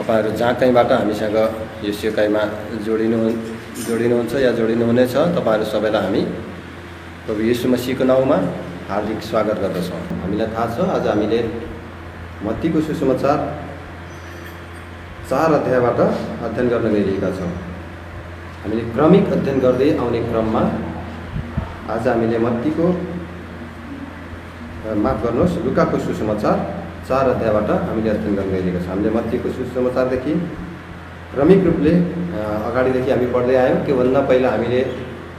तपाईहरु जहाँ कहीँबाट हामीसँग यो सेकाइमा जोडिनुहुन्छ या जोडिनुहुनेछ, तपाईहरु सबैलाई हामी प्रभु येशू मसीहको नाउँमा हार्दिक स्वागत गर्दछौँ। हामीलाई थाहा छ आज हामीले मत्तीको सुसमाचार 4 अध्यायबाट अध्ययन गर्न गइरहेका छौँ। हामीले क्रमिक अध्ययन गर्दै आउने क्रममा आज हामीले लुकाको सुसमाचार 4 अध्यायबाट हामीले अध्ययन गर्न गइरहेका छौँ। हामीले मत्तीको सुसमाचारदेखि क्रमिक रूपले अगाडिदेखि हामी पढ्दै आयौँ। त्योभन्दा पहिला हामीले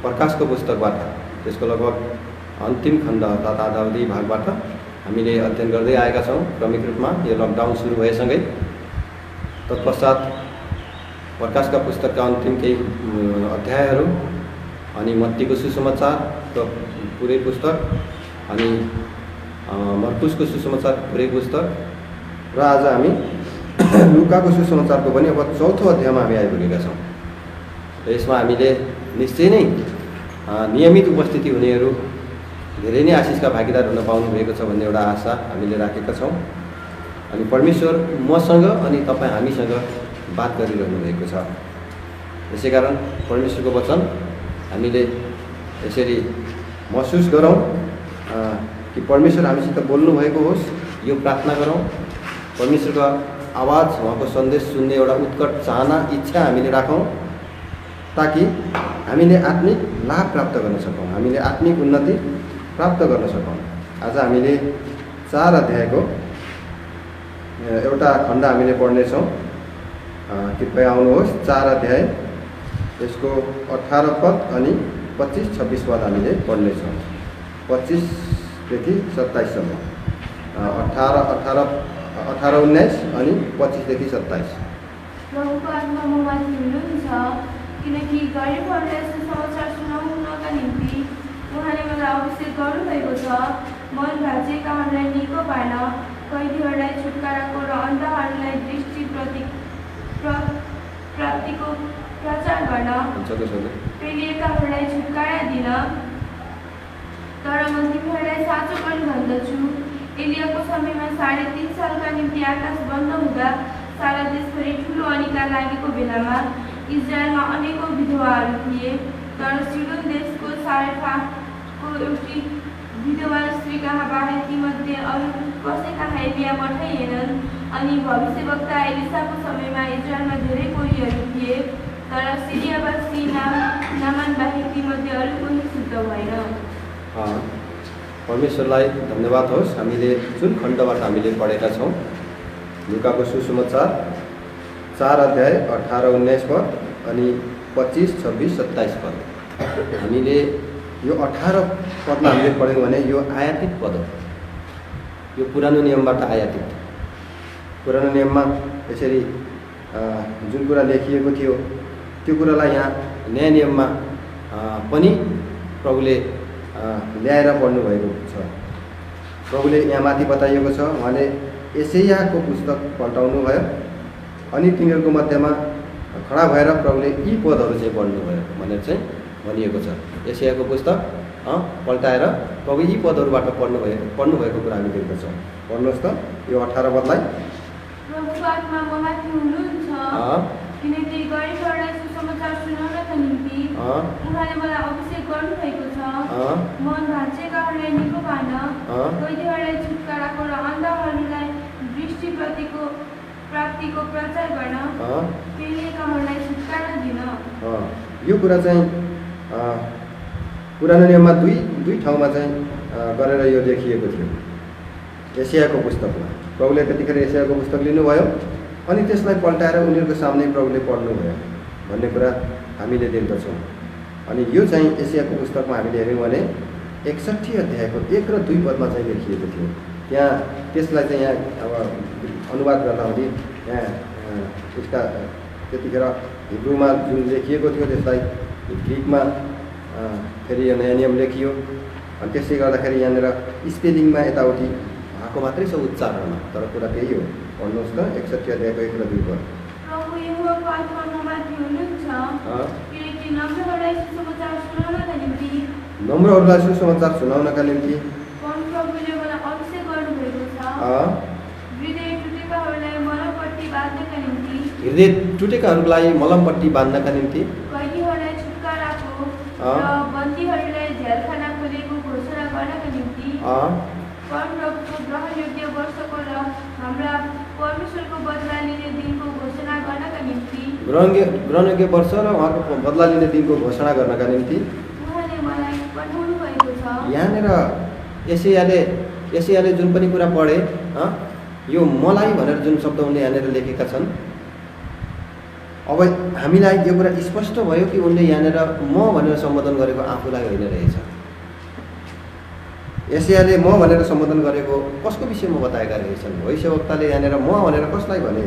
प्रकाशको पुस्तकबाट त्यसको लगभग अन्तिम खण्ड अर्थात् आधावधि भागबाट हामीले अध्ययन गर्दै आएका छौँ क्रमिक रूपमा। यो लकडाउन सुरु भएसँगै तत्पश्चात प्रकाशका पुस्तकका अन्तिम केही अध्यायहरू अनि मत्तीको सुसमाचारको पुरै पुस्तक अनि मर्कुसको सुसमाचार पुरै पुस्तक र आज हामी लुकाको सुसमाचारको पनि अब 4थो अध्यायमा हामी आइपुगेका छौँ। र यसमा हामीले निश्चय नै नियमित उपस्थिति हुनेहरू धेरै नै आशिषका भागीदार हुन पाउनुभएको छ भन्ने एउटा आशा हामीले राखेका छौँ। अनि परमेश्वर मसँग अनि तपाईँ हामीसँग बात गरिरहनु भएको छ। यसै कारण परमेश्वरको वचन हामीले यसरी महसुस गरौँ कि परमेश्वर हामीसित बोल्नु भएको होस्। यो प्रार्थना गरौँ, परमेश्वरको आवाज उहाँको सन्देश सुन्ने एउटा उत्कट चाहना इच्छा हामीले राखौँ ताकि हामीले आत्मिक लाभ प्राप्त गर्न सकौँ, हामीले आत्मिक उन्नति प्राप्त गर्न सकौँ। आज हामीले 4 अध्यायको एउटा खण्ड हामीले पढ्नेछौँ। कृपया आउनुहोस्। 4 अध्याय यसको 18 पद अनि 25-26 पद हामीले पढ्नेछौँ। 25देखि 27 सम्म 18-19 अनि 25देखि 27। प्रभुको आत्मा ममाथि हुनुहुन्छ किनकि गरिबहरूलाई सुसमाचार सुनाउनका निम्ति उहाँले मलाई अभिषेक गर्नुभएको छ। मन भाँचिएकाहरूलाई निको पार्न, कैदीहरूलाई छुटकाराको र अन्धहरूलाई दृष्टि प्राप्तिको प्रचार गर्न, प्रेरिएकाहरूलाई छुटकारा दिन। तर म तिमीहरूलाई साँचो पनि भन्दछु, एलियाको समयमा 3.5 सालका निम्ति आकाश बन्द हुँदा सारा देशभरि ठुलो अनिकाल लागेको बेलामा इजरायलमा अनेकौँ विधवाहरू थिए। तर सिडोन देशको सारेफाको एउटी विधवा स्त्री कहाँ बाहेक तीमध्ये अरू कसै कहाँ एलिया पठाइएनन्। अनि भविष्यवक्ता एलिसाको समयमा इजरायलमा धेरै कोहीहरू थिए, तर सिरियावासी नामान बाहेक तीमध्ये अरू कोही शुद्ध भएन। परमेश्वरलाई धन्यवाद होस्। हामीले जुन खण्डबाट हामीले पढेका छौँ लुकाको सुसमाचार 4 अध्याय 18-19 पद अनि 25-26-27 पद। हामीले यो 18 पदमा हामीले पढ्यौँ भने यो आयातित पद हो। यो पुरानो नियमबाट आयातित। पुरानो नियममा यसरी जुन कुरा लेखिएको थियो त्यो कुरालाई यहाँ नयाँ नियममा पनि प्रभुले ल्याएर पढ्नुभएको छ। प्रभुले यहाँ माथि बताइएको छ, उहाँले एसायाको पुस्तक पल्टाउनु भयो अनि तिनीहरूको मध्यमा खडा भएर प्रभुले यी पदहरू चाहिँ पढ्नुभयो भनेर चाहिँ भनिएको छ। एसायाको पुस्तक पल्टाएर प्रभु यी पदहरूबाट पढ्नुभएको कुरा हामी देख्दछौँ। पढ्नुहोस् त यो 18 पदलाई। प्रभुको आत्मा ममाथि हुनुहुन्छ किनकि गरिबहरूलाई सुसमाचार सुनाउनका निम्ति उहाँले मलाई अभिषेक गर्नुभएको छ। मन भाँचिएकाहरूलाई निको पार्न, कैदीहरूलाई छुटकाराको र अन्धहरूलाई दृष्टि प्राप्तिको प्रचार गर्न, प्रेरिएकाहरूलाई छुटकारा दिन। यो कुरा चाहिँ पुरानो नियममा दुई ठाउँमा चाहिँ गरेर यो लेखिएको थियो। एसायाको पुस्तकमा प्रभुले त्यतिखेर एसायाको पुस्तक लिनुभयो अनि त्यसलाई पल्टाएर उनीहरूको सामने प्रभुले पढ्नुभयो भन्ने कुरा हामीले देख्दछौँ। अनि यो चाहिँ एसायाको पुस्तकमा हामीले हेऱ्यौँ भने 61 अध्यायको 1 र 2 पदमा चाहिँ लेखिएको थियो। त्यहाँ त्यसलाई चाहिँ यहाँ अब अनुवाद गर्दाखेरि यहाँ त्यसका त्यतिखेर हिब्रूमा जुन लेखिएको थियो त्यसलाई ग्रिकमा फेरि यो नयाँ नियम लेखियो। अनि त्यसले गर्दाखेरि यहाँनिर स्पेलिङमा यताउति भएको मात्रै छ उच्चारणमा, तर कुरा त्यही हो। पढ्नुहोस् त 61 अध्यायको 1 र 2 पद। प्रभु यहोवाको आत्मा ममाथि हुनुहुन्छ किनकि नम्रहरूलाई सुसमाचार सुनाउनका निम्ति प्रभुले मलाई अभिषेक गर्नुभएको छ। हृदय टुटेकाहरूलाई मनपट्टि बाँध्नका निम्ति हृदय टुटेकाहरूलाई मलमपट्टी बाँध्नका निम्ति, कैदीहरूलाई छुटकाराको र बन्दीहरूलाई झ्यालखाना खोलेको घोषणा गर्नका निम्ति, परमप्रभुको ग्रहणयोग्य वर्षको र हाम्रा परमेश्वरको बदला लिने दिनको घोषणा गर्नका निम्ति, ग्रहणयोग्य वर्ष र उहाँको बदला लिने दिनको घोषणा गर्नका निम्ति उहाँले मलाई पठाउनु भएको छ। यहाँनिर एसियाले जुन पनि कुरा पढे, यो मलाई भनेर जुन शब्द उनले यहाँनिर लेखेका छन्, अब हामीलाई यो कुरा स्पष्ट भयो कि उनले यहाँनिर म भनेर सम्बोधन गरेको आफूलाई होइन रहेछ। एसियाले म भनेर सम्बोधन गरेको कसको विषयमा बताएका रहेछन्? भविष्यवक्ताले यहाँनिर म भनेर कसलाई भने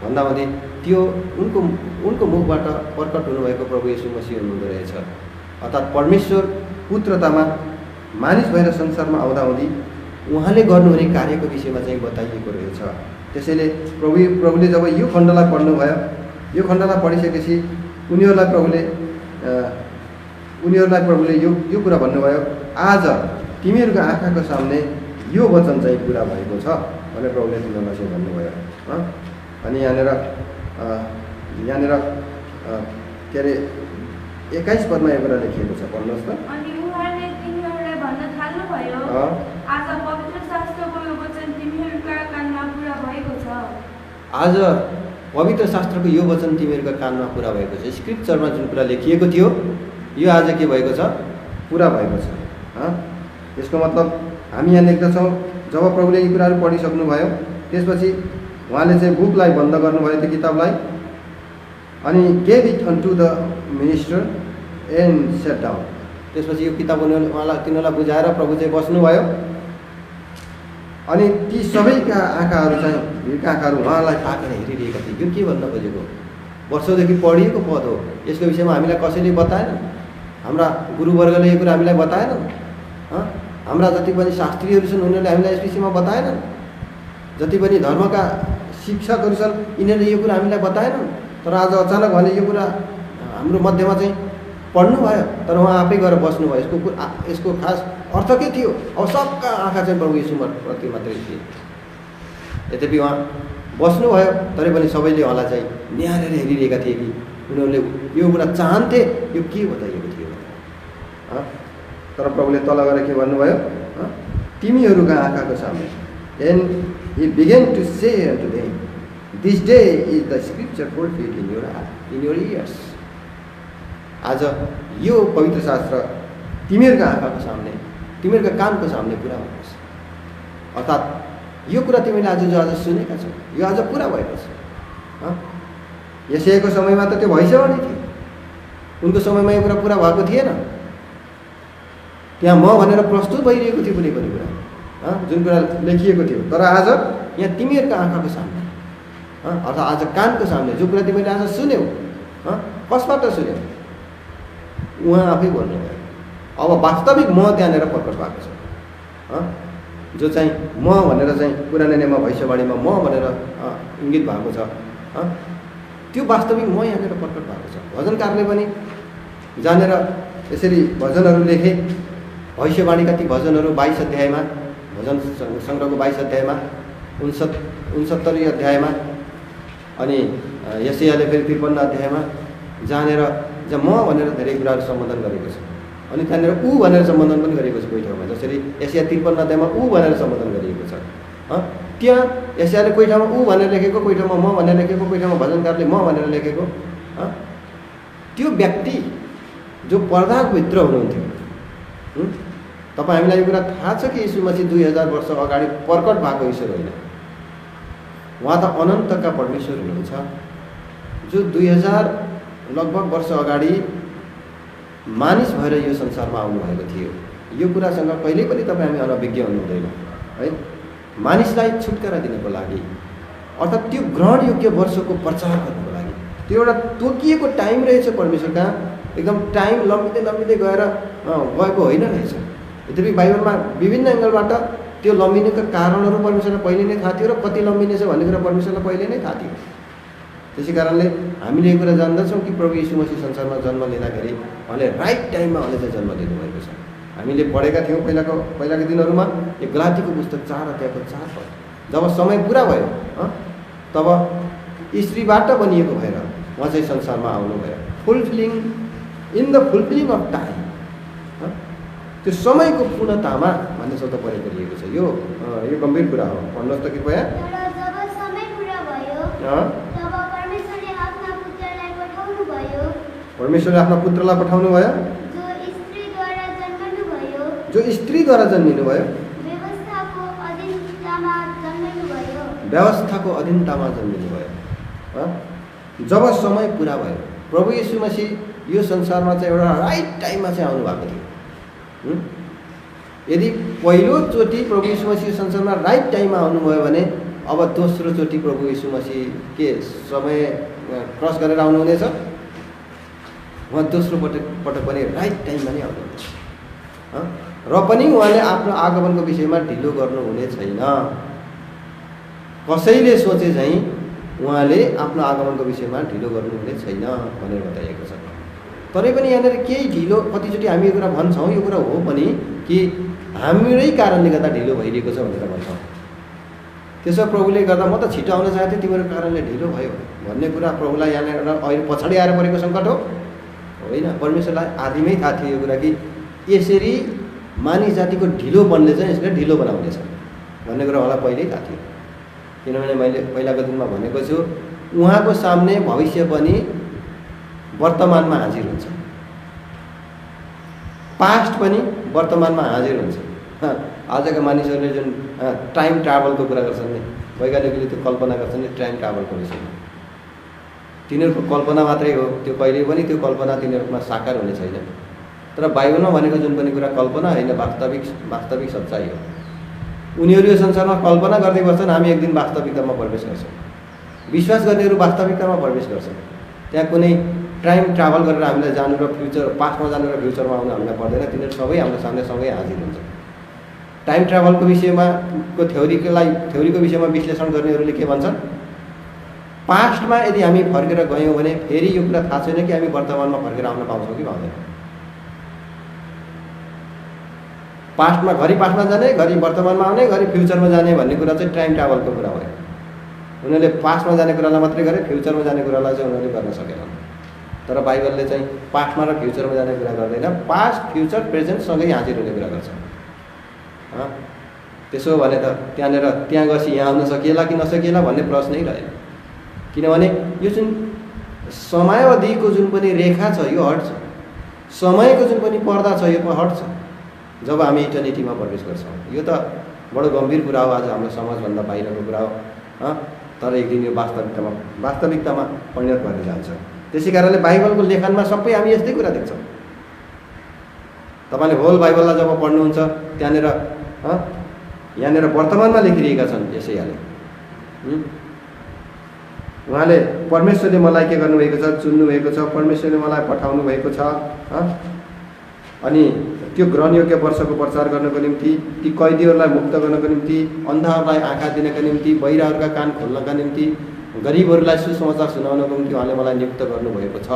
भन्दाहुँदै त्यो उनको मुखबाट प्रकट हुनुभएको प्रभु येशू मसीह हुनुहुँदो रहेछ। अर्थात् परमेश्वर पुत्रतामा मानिस भएर संसारमा आउँदाहुँदी उहाँले गर्नुहुने कार्यको विषयमा चाहिँ बताइएको रहेछ। त्यसैले प्रभुले जब यो खण्डलाई पढ्नुभयो, यो खण्डलाई पढिसकेपछि उनीहरूलाई प्रभुले यो कुरा भन्नुभयो, आज तिमीहरूको आँखाको सामने यो वचन चाहिँ पुरा भएको छ भनेर प्रभुले तिनीहरूलाई चाहिँ भन्नुभयो। अनि यहाँनिर के अरे 21 पदमा यो कुरा लेखिएको छ, पढ्नुहोस् त। अनि उहाँले तिनीहरूलाई भन्न थाल्नुभयो, आज पवित्र शास्त्रको यो वचन तिमीहरूका कानमा पुरा भएको छ। आज पवित्र शास्त्रको यो वचन तिमीहरूका कानमा पुरा भएको छ। स्क्रिप्चरमा जुन कुरा लेखिएको थियो यो आज के भएको छ? पुरा भएको छ। यसको मतलब हामी यहाँ लेख्दछौँ, जब प्रभुले यी कुराहरू पढिसक्नुभयो त्यसपछि उहाँले चाहिँ बुकलाई बन्द गर्नुभयो, त्यो किताबलाई, अनि gave it unto the minister and sat down. त्यसपछि यो किताब तिनीहरूलाई बुझाएर प्रभु चाहिँ बस्नुभयो। अनि ती सबैका आँखाहरू चाहिँ, भिडका आँखाहरू उहाँलाई ताकेर हेरिरहेका थिए। यो के भन्न खोजेको? वर्षौँदेखि पढिएको पद हो, यसको विषयमा हामीलाई कसैले बताएन। हाम्रा गुरुवर्गले यो कुरा हामीलाई बताएन। हाम्रा जति पनि शास्त्रीहरू छन् उनीहरूले हामीलाई यस विषयमा बताएनन्। जति पनि धर्मका शिक्षकहरू छन् यिनीहरूले यो कुरा हामीलाई बताएनन्। तर आज अचानक उहाँले यो कुरा हाम्रो मध्यमा चाहिँ पढ्नुभयो, तर उहाँ आफै गएर बस्नुभयो। यसको खास अर्थ के थियो? अब सबका आँखा चाहिँ प्रभु येशूप्रति मात्रै थिए। यद्यपि उहाँ बस्नुभयो तरै पनि सबैले उहाँलाई चाहिँ निहारेर हेरिरहेका थिए कि उनीहरूले यो कुरा चाहन्थे यो के बताइएको थियो। तर प्रभुले तल गएर के भन्नुभयो? तिमीहरूका आँखाको सामने। And he began to say unto them, this day is the scripture fulfilled in your ears. आज यो पवित्र शास्त्र तिमीहरूका आँखाको सामने, तिमीहरूका कानको सामने पुरा भएको छ। अर्थात् यो कुरा तिमीले आज सुनेका छौ, यो आज पुरा भएको छ। यशायाको समयमा त त्यो भविष्यवाणी थियो, उनको समयमा यो कुरा पुरा भएको थिएन। त्यहाँ म भनेर प्रस्तुत भइरहेको थियो कुनै पनि कुरा, जुन कुरा लेखिएको थियो। तर आज यहाँ तिमीहरूका आँखाको सामने, अर्थात् आज कानको सामने जो कुरा तिमीले आज सुन्यौ, कसबाट सुन्यौ? उहाँ आफै बोल्नुभयो। अब वास्तविक म त्यहाँनिर प्रकट भएको छ, जो चाहिँ म भनेर चाहिँ पुरानो नियममा भविष्यवाणीमा म भनेर इङ्गित भएको छ, त्यो वास्तविक म यहाँनिर प्रकट भएको छ। भजनकारले पनि जानेर यसरी भजनहरू लेखे। भविष्यवाणीका ती भजनहरू 22 अध्यायमा, भजन सङ्ग्रहको 22 अध्यायमा, 69 अध्यायमा, अनि यशायाले फेरि 53 अध्यायमा जानेर म भनेर धेरै कुराहरू सम्बोधन गरेको छ। अनि त्यहाँनिर ऊ भनेर सम्बोधन पनि गरेको छ कोही ठाउँमा। जसरी यशाया 53 अध्यायमा ऊ भनेर सम्बोधन गरिएको छ। त्यहाँ यशायाले कोही ठाउँमा ऊ भनेर लेखेको, कोही ठाउँमा म भनेर लेखेको, कोही ठाउँमा भजनकारले म भनेर लेखेको। त्यो व्यक्ति जो पर्दाभित्र हुनुहुन्थ्यो, हामीलाई यो कुरा थाहा छ कि यीशु मसीह 2000 वर्ष अगाडि प्रकट भएको ईश्वर होइन। उहाँ त अनन्तका परमेश्वर हुनुहुन्छ, जो 2000 लगभग वर्ष अगाडि मानिस भएर यो संसारमा आउनुभएको थियो। यो कुरासँग कहिल्यै पनि हामी अनभिज्ञ हुनुहुँदैन है। मानिसलाई छुटकारा दिनको लागि, अर्थात् त्यो ग्रहणयोग्य वर्षको प्रचार गर्नको लागि त्यो एउटा तोकिएको टाइम रहेछ परमेश्वर कहाँ। एकदम टाइम लम्बिँदै गएर गएको होइन रहेछ। यद्यपि बाइबलमा विभिन्न एङ्गलबाट त्यो लम्बिनेका कारणहरू परमेश्वरलाई पहिले नै थाहा थियो र कति लम्बिनेछ भन्ने कुरा परमेश्वरलाई पहिले नै थाहा थियो। त्यसै कारणले हामीले यो कुरा जान्दछौँ कि प्रभु यीशु मसीह संसारमा जन्म लिँदाखेरि उहाँले राइट टाइममा उहाँले चाहिँ जन्म लिनुभएको छ। हामीले पढेका थियौँ पहिलाको दिनहरूमा यो गलातीको पुस्तक 4 अध्यायको 4 पद। जब समय पुरा भयो तब स्त्रीबाट बनिएको भएर उहाँ चाहिँ संसारमा आउनुभयो। Fulfilling in the fulfilling of time, त्यो समयको पूर्णतामा भन्ने शब्द प्रयोग गरिएको छ। यो गम्भीर कुरा हो। भन्नुहोस् त कृपया। जब समय पुरा भयो तब परमेश्वरले आफ्ना पुत्रलाई पठाउनु भयो, परमेश्वरले आफ्ना पुत्रलाई पठाउनु भयो, जो स्त्रीद्वारा जन्मिनु भयो, व्यवस्थाको अधीनतामा जन्मिनु भयो। जब समय पुरा भयो, प्रभु येशू मसीह यो संसारमा चाहिँ एउटा राइट टाइममा चाहिँ आउनु भएको थियो। यदि पहिलोचोटि प्रभु येशू मसीह संसारमा राइट टाइममा आउनुभयो भने अब दोस्रोचोटि प्रभु येशू मसीह के समय क्रस गरेर आउनुहुनेछ? उहाँ दोस्रो पटक पनि राइट टाइममा नै आउनुहुनेछ। र पनि उहाँले आफ्नो आगमनको विषयमा ढिलो गर्नुहुने छैन। कसैले सोचे चाहिँ उहाँले आफ्नो आगमनको विषयमा ढिलो गर्नुहुने छैन भनेर बताइएको छ। तरै पनि यहाँनिर केही ढिलो, कतिचोटि हामी यो कुरा भन्छौँ, यो कुरा हो पनि कि हाम्रै कारणले गर्दा ढिलो भइरहेको छ भनेर भन्छौँ। त्यसो प्रभुले गर्दा म त छिटो आउन चाहेको थिएँ, तिम्रो कारणले ढिलो भयो भन्ने कुरा प्रभुलाई यहाँनिर अहिले पछाडि आएर परेको सङ्कट हो? होइन। परमेश्वरलाई आदिमै थाहा थियो यो कुरा कि यसरी मानिस जातिको ढिलोपनले चाहिँ यसले ढिलो बनाउनेछ भन्ने कुरा उहाँलाई पहिल्यै थाहा थियो। किनभने मैले पहिलाको दिनमा भनेको छु, उहाँको सामने भविष्य पनि वर्तमानमा हाजिर हुन्छ, पास्ट पनि वर्तमानमा हाजिर हुन्छ। आजका मानिसहरूले जुन टाइम ट्राभलको कुरा गर्छन् नि, वैज्ञानिकले त्यो कल्पना गर्छन् नि टाइम ट्राभलको विषयमा, तिनीहरूको कल्पना मात्रै हो, त्यो कहिले पनि त्यो कल्पना तिनीहरूमा साकार हुने छैन। तर बाइबलमा भनेको जुन पनि कुरा कल्पना होइन, वास्तविक सच्चाइ हो। उनीहरू यो संसारमा कल्पना गर्दै बस्छन्, हामी एक दिन वास्तविकतामा प्रवेश गर्छौँ। विश्वास गर्नेहरू वास्तविकतामा प्रवेश गर्छन्। त्यहाँ कुनै टाइम ट्राभल गरेर हामीलाई जानु र फ्युचर, पास्टमा जानु र फ्युचरमा आउनु हामीलाई पर्दैन। तिनीहरू सबै हाम्रो सामने सँगै हाजिर हुन्छ। टाइम ट्राभलको विषयमा थ्योरीको विषयमा विश्लेषण गर्नेहरूले के भन्छन्? पास्टमा यदि हामी फर्केर गयौँ भने फेरि यो कुरा थाहा छैन कि हामी वर्तमानमा फर्केर आउन पाउँछौँ कि पाउँदैन। पास्टमा घरि पास्टमा जाने, घरि वर्तमानमा आउने, घरि फ्युचरमा जाने भन्ने कुरा चाहिँ टाइम ट्राभलको कुरा हो। उनीहरूले पास्टमा जाने कुरालाई मात्रै गरे, फ्युचरमा जाने कुरालाई चाहिँ उनीहरूले गर्न सकेनन्। तर बाइबलले चाहिँ पास्टमा र फ्युचरमा जाने कुरा गर्दैन, पास्ट फ्युचर प्रेजेन्ट सँगै हाजिर हुने कुरा गर्छ। त्यसो हो भने त त्यहाँ गएपछि यहाँ आउन सकिएला कि नसकिएला भन्ने प्रश्नै रहेन। किनभने यो जुन समयावधिको जुन पनि रेखा छ यो हट्छ, समयको जुन पनि पर्दा छ यो हट्छ जब हामी इटर्निटीमा प्रवेश गर्छौँ। यो त बडो गम्भीर कुरा हो, आज हाम्रो समाजभन्दा बाहिरको कुरा हो। तर एक दिन यो वास्तविकतामा परिणत भएर जान्छ। त्यसै कारणले बाइबलको लेखनमा सबै हामी यस्तै कुरा देख्छौँ। तपाईँले होल बाइबललाई जब पढ्नुहुन्छ त्यहाँनिर यहाँनिर वर्तमानमा लेखिरहेका छन् यसैले। उहाँले परमेश्वरले मलाई के गर्नुभएको छ? चुन्नुभएको छ। परमेश्वरले मलाई पठाउनु भएको छ। अनि त्यो ग्रहणयोग्य वर्षको प्रचार गर्नको निम्ति, ती कैदीहरूलाई मुक्त गर्नको निम्ति, अन्धाहरूलाई आँखा दिनका निम्ति, बहिराहरूका कान खोल्नका निम्ति, गरिबहरूलाई सुसमाचार सुनाउनको निम्ति उहाँले मलाई नियुक्त गर्नुभएको छ।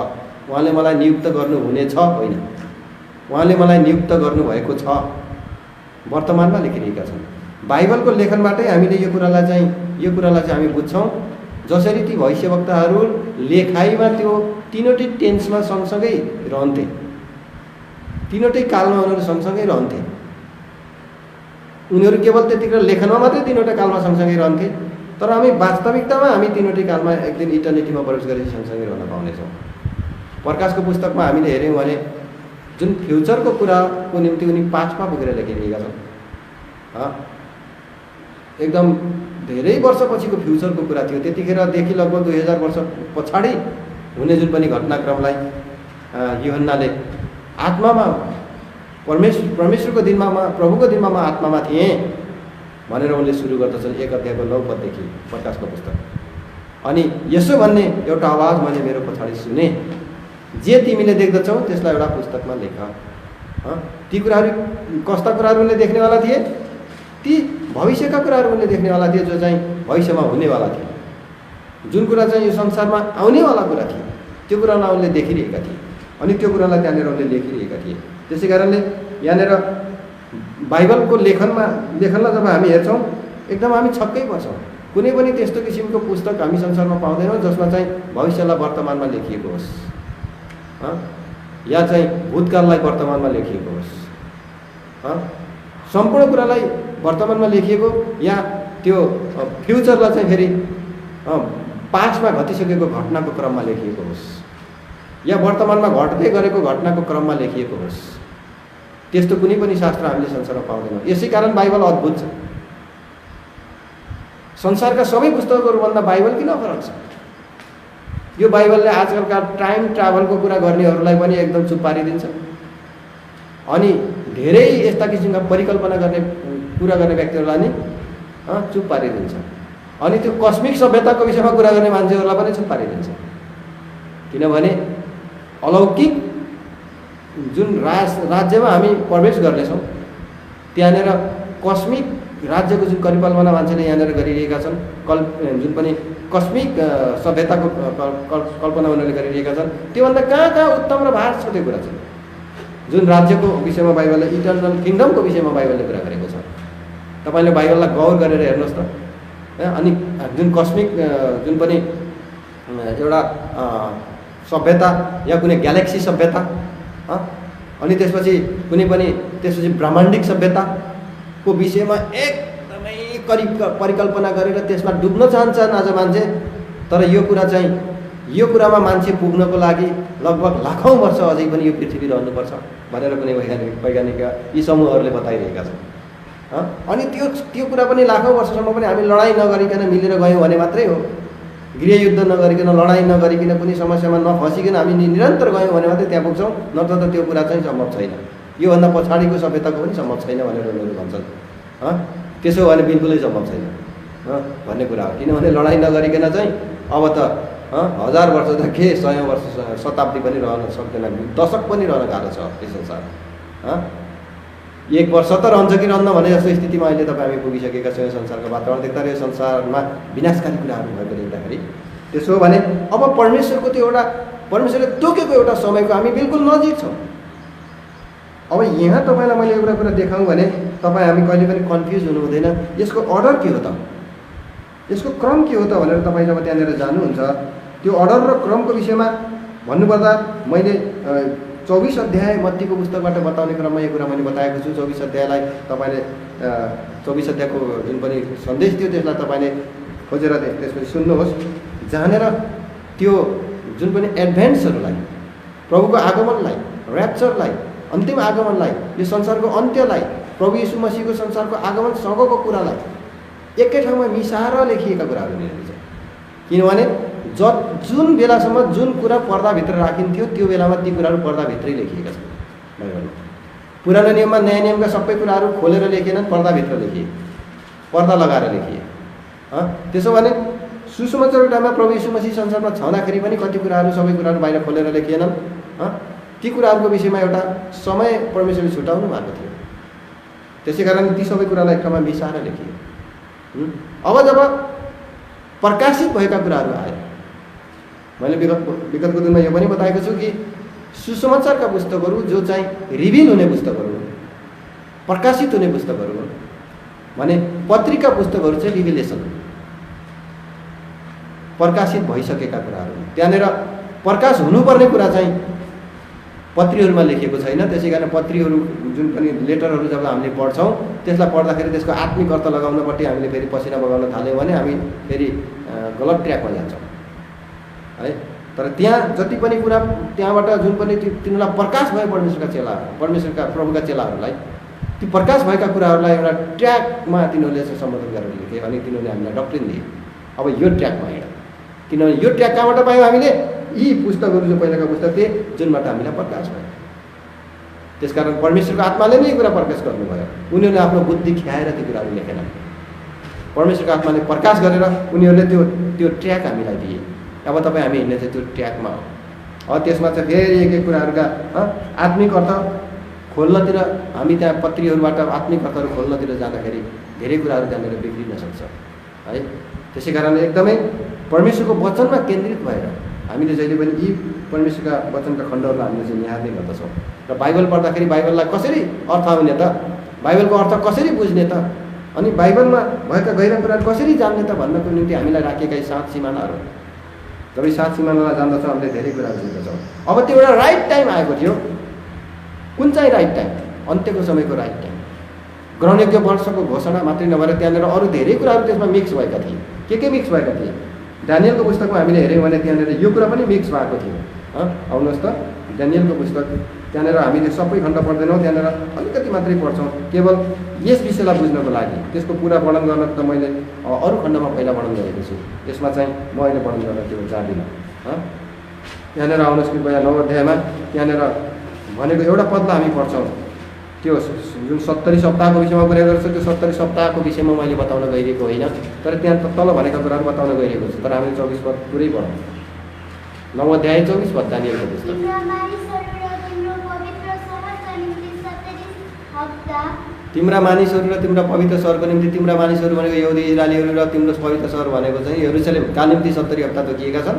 उहाँले मलाई नियुक्त गर्नुहुनेछ होइन, उहाँले मलाई नियुक्त गर्नुभएको छ। वर्तमानमा लेखिरहेका छन्। बाइबलको लेखनबाटै हामीले यो कुरालाई चाहिँ हामी बुझ्छौँ। जसरी ती भविष्यवक्ताहरू लेखाइमा त्यो तीनवटै टेन्समा सँगसँगै रहन्थे, तीनवटै कालमा उनीहरू सँगसँगै रहन्थे। उनीहरू केवल त्यतिखेर लेखनमा मात्रै तीनवटा कालमा सँगसँगै रहन्थे, तर हामी वास्तविकतामा हामी तीनवटै कालमा एक दिन इटर्निटीमा प्रवेश गरेर सँगसँगै रहन पाउनेछौँ। प्रकाशको पुस्तकमा हामीले हेऱ्यौँ भने जुन फ्युचरको कुराको निम्ति उनी पास्टमा पुगेर लेखिरहेका छन्। एकदम धेरै वर्षपछिको फ्युचरको कुरा थियो। त्यतिखेरदेखि लगभग 2000 वर्ष पछाडि हुने जुन पनि घटनाक्रमलाई यूहन्नाले आत्मामा परमेश्वरको दिनमा, प्रभुको दिनमा म आत्मामा थिएँ भनेर उनले सुरु गर्दछन् 1 अध्यायको 9 पददेखि प्रकाशको पुस्तक। अनि यसो भन्ने एउटा आवाज मैले मेरो पछाडि सुने, जे तिमीले देख्दछौ त्यसलाई एउटा पुस्तकमा लेख। ती कुराहरू कस्ता कुराहरू उनले देख्नेवाला थिए? ती भविष्यका कुराहरू उनले देख्नेवाला थिए, जो चाहिँ भविष्यमा हुनेवाला थिए। जुन कुरा चाहिँ यो संसारमा आउनेवाला कुरा थिए त्यो कुरालाई उनले देखिरहेका थिए अनि त्यो कुरालाई त्यहाँनिर उनले लेखिरहेका थिए। त्यसै कारणले यहाँनिर बाइबलको लेखनलाई जब हामी हेर्छौँ एकदम हामी छक्कै पर्छौँ। कुनै पनि त्यस्तो किसिमको पुस्तक हामी संसारमा पाउँदैनौँ जसमा चाहिँ भविष्यलाई वर्तमानमा लेखिएको होस्, या चाहिँ भूतकाललाई वर्तमानमा लेखिएको होस्, सम्पूर्ण कुरालाई वर्तमानमा लेखिएको, या त्यो फ्युचरलाई चाहिँ फेरि पास्टमा घटिसकेको घटनाको क्रममा लेखिएको होस्, या वर्तमानमा घट्दै गरेको घटनाको क्रममा लेखिएको होस्। त्यस्तो कुनै पनि शास्त्र हामीले संसारमा पाउँदैनौँ। यसै कारण बाइबल अद्भुत छ। संसारका सबै पुस्तकहरूभन्दा बाइबल किन फरक छ? यो बाइबलले आजकलका टाइम ट्राभलको कुरा गर्नेहरूलाई पनि एकदम चुप पारिदिन्छ, अनि धेरै यस्ता किसिमका परिकल्पना गर्ने कुरा गर्ने व्यक्तिहरूलाई नि चुप पारिदिन्छ, अनि त्यो कस्मिक सभ्यताको विषयमा कुरा गर्ने मान्छेहरूलाई पनि चुप पारिदिन्छ। किनभने अलौकिक जुन राज्यमा हामी प्रवेश गर्नेछौँ त्यहाँनिर कस्मिक राज्यको जुन परिकल्पना मान्छेले यहाँनिर गरिरहेका छन्, जुन पनि कस्मिक सभ्यताको कल्पना उनीहरूले गरिरहेका छन्, त्योभन्दा कहाँ कहाँ उत्तम र भार छ त्यो कुरा चाहिँ। जुन राज्यको विषयमा बाइबलले, इटर्नल किङडमको विषयमा बाइबलले कुरा गरेको छ, तपाईँले बाइबललाई गौर गरेर हेर्नुहोस् त। अनि जुन कस्मिक जुन पनि एउटा सभ्यता या कुनै ग्यालेक्सी सभ्यता, अनि त्यसपछि कुनै पनि त्यसपछि ब्रह्माण्डिक सभ्यताको विषयमा एकदमै करिब परिकल्पना गरेर त्यसमा डुब्न चाहन्छन् आज मान्छे। तर यो कुरा चाहिँ, यो कुरामा मान्छे पुग्नको लागि लगभग लाखौँ वर्ष अझै पनि यो पृथ्वी रहनुपर्छ भनेर कुनै वैज्ञानिक यी समूहहरूले बताइरहेका छन्। अनि त्यो कुरा पनि लाखौँ वर्षसम्म पनि हामी लडाइँ नगरिकन मिलेर गयौँ भने मात्रै हो। गृहयुद्ध नगरिकन, लडाइँ नगरिकन, कुनै समस्यामा नफसिकन हामी निरन्तर गयौँ भने मात्रै त्यहाँ पुग्छौँ, नत्र त त्यो कुरा चाहिँ सम्भव छैन। योभन्दा पछाडिको सभ्यताको पनि सम्भव छैन भनेर उनीहरू भन्छन्। त्यसो हो भने बिल्कुलै सम्भव छैन भन्ने कुरा हो। किनभने लडाइँ नगरिकन चाहिँ अब त 1000 वर्ष त के 100 वर्ष, शताब्दी पनि रहन सक्दैन, दशक पनि रहन गाह्रो छ यो संसार। 1 वर्ष त रहन्छ कि रहन्न भने जस्तो स्थितिमा अहिले तपाईँ हामी पुगिसकेका छौँ। संसारको वातावरण देख्दा यो संसारमा विनाशकारी कुराहरू भएको देख्दाखेरि त्यसो हो भने अब परमेश्वरको त्यो एउटा, परमेश्वरले तोकेको एउटा समयको हामी बिल्कुल नजिक छौँ। अब यहाँ तपाईँलाई मैले एउटा कुरा देखाउँ भने तपाईँ हामी कहिले पनि कन्फ्युज हुनु हुँदैन। यसको अर्डर के हो त, यसको क्रम के हो त भनेर तपाईँ जब त्यहाँनिर जानुहुन्छ, त्यो अर्डर र क्रमको विषयमा भन्नुपर्दा मैले 24 अध्याय मत्तीको पुस्तकबाट बताउने क्रममा यो कुरा मैले बताएको छु। 24 अध्यायलाई तपाईँले 24 अध्यायको जुन पनि सन्देश थियो त्यसलाई तपाईँले खोजेर त्यसपछि सुन्नुहोस्। जहाँनिर त्यो जुन पनि एडभेन्ट्सहरूलाई, प्रभुको आगमनलाई, ऱ्याप्चरलाई, अन्तिम आगमनलाई, यो संसारको अन्त्यलाई, प्रभु यीशु मसीहको संसारको आगमनसँगको कुरालाई एकै ठाउँमा मिसाएर लेखिएका कुराहरू यिनीहरू छ। किनभने जुन बेलासम्म जुन कुरा पर्दाभित्र राखिन्थ्यो त्यो बेलामा ती कुराहरू पर्दाभित्रै लेखिएका छन् बाइबलमा। पुरानो नियममा नयाँ नियमका सबै कुराहरू खोलेर लेखिएनन्, पर्दाभित्र लेखिए, पर्दा लगाएर लेखिए। त्यसो भने सुसमाचारको टाइममा प्रभु यीशु मसीह संसारमा छँदाखेरि पनि कति कुराहरू, सबै कुराहरू बाहिर खोलेर लेखिएनन्। ती कुराहरूको विषयमा एउटा समय परमेश्वरले छुटाउनु भएको थियो। त्यसै कारण ती सबै कुरालाई एक ठाउँमा मिसाएर लेखिए। अब जब प्रकाशित भएका कुराहरू आए, मैले विगतको दिनमा यो पनि बताएको छु कि सुसमाचारका पुस्तकहरू जो चाहिँ रिभिल हुने पुस्तकहरू हुन्, प्रकाशित हुने पुस्तकहरू हुन् भने पत्रिका पुस्तकहरू चाहिँ रिभिलेसन, प्रकाशित भइसकेका कुराहरू हुन्। त्यहाँनिर प्रकाश हुनुपर्ने कुरा चाहिँ पत्रीहरूमा लेखिएको छैन। त्यसै कारण पत्रीहरू जुन पनि लेटरहरू जब हामीले पढ्छौँ त्यसलाई पढ्दाखेरि त्यसको आत्मिक अर्थ लगाउनपट्टि हामीले फेरि पसिना बगाउन थाल्यौँ भने हामी फेरि गलत ट्र्याकमा जान्छौँ है। तर त्यहाँ जति पनि कुरा त्यहाँबाट जुन पनि तिनीहरूलाई प्रकाश भयो परमेश्वरका चेला, परमेश्वरका प्रभुका चेलाहरूलाई, ती प्रकाश भएका कुराहरूलाई एउटा ट्र्याकमा तिनीहरूले चाहिँ सम्बोधन गरेर लेखे अनि तिनीहरूले हामीलाई डक्ट्रिन दिए। अब यो ट्र्याकमा हिँड, किनभने यो ट्र्याक कहाँबाट पायौँ हामीले? यी पुस्तकहरू जो पहिलाका पुस्तक थिए जुनबाट हामीलाई प्रकाश भयो। त्यसकारण परमेश्वरको आत्माले नै कुरा प्रकाश गर्नुभयो। उनीहरूले आफ्नो बुद्धि ख्याएर ती कुराहरू लेखेनन्। परमेश्वरको आत्माले प्रकाश गरेर उनीहरूले त्यो ट्र्याक हामीलाई दिए। अब तपाईँ हामी हिँड्ने चाहिँ त्यो ट्र्याकमा हो। त्यसमा चाहिँ फेरि एक एक कुराहरूका आत्मिक अर्थ खोल्नतिर, हामी त्यहाँ पत्रीहरूबाट आत्मिक अर्थहरू खोल्नतिर जाँदाखेरि धेरै कुराहरू त्यहाँनिर बिग्रिन सक्छ है। त्यसै कारणले एकदमै परमेश्वरको वचनमा केन्द्रित भएर हामीले जहिले पनि यी परमेश्वरका वचनका खण्डहरूलाई हामीले चाहिँ निहार्ने गर्दछौँ। र बाइबल पढ्दाखेरि बाइबललाई कसरी अर्थ आउने त, बाइबलको अर्थ कसरी बुझ्ने त, अनि बाइबलमा भएका गहिरा कुराहरू कसरी जान्ने त भन्नको निम्ति हामीलाई राखेका यी 7 सिमानाहरू। जब यी 7 सिमानालाई जान्दछौँ हामीले धेरै कुराहरू बुझ्दछौँ। अब त्यो एउटा राइट टाइम आएको थियो। कुन चाहिँ राइट टाइम? अन्त्यको समयको राइट टाइम। ग्रहणयोग्य वर्षको घोषणा मात्रै नभएर त्यहाँनिर अरू धेरै कुराहरू त्यसमा मिक्स भएका थिए। के मिक्स भएका थिए? दानियलको पुस्तकमा हामीले हेऱ्यौँ भने त्यहाँनिर यो कुरा पनि मिक्स भएको थियो। आउनुहोस् त, दानियलको पुस्तक त्यहाँनिर हामीले सबै खण्ड पढ्दैनौँ, त्यहाँनिर अलिकति मात्रै पढ्छौँ केवल यस विषयलाई बुझ्नको लागि। त्यसको पुरा वर्णन गर्न त मैले अरू खण्डमा पहिला वर्णन गरेको छु, यसमा चाहिँ म अहिले वर्णन गर्न त्यो जाँदिनँ। त्यहाँनिर आउनुहोस् कृपया 9 अध्यायमा त्यहाँनिर भनेको एउटा पदलाई हामी पढ्छौँ। त्यो जुन 70 सप्ताहको विषयमा कुरा गर्छ, त्यो 70 सप्ताहको विषयमा मैले बताउन गइरहेको होइन, तर त्यहाँ तल भनेका कुराहरू बताउन गइरहेको छु। तर हामीले 24 पद पुरै पढौँ। 9 अध्याय 24 पद दानियलको पुस्तक। तिम्रा मानिसहरू र तिम्रा पवित्र सहरको निम्ति, तिम्रा मानिसहरू भनेको यहुदी इजरायलीहरू र तिम्रो पवित्र सहर भनेको चाहिँ यरुसलेमका निम्ति 70 हप्ता तोकिएका छन्।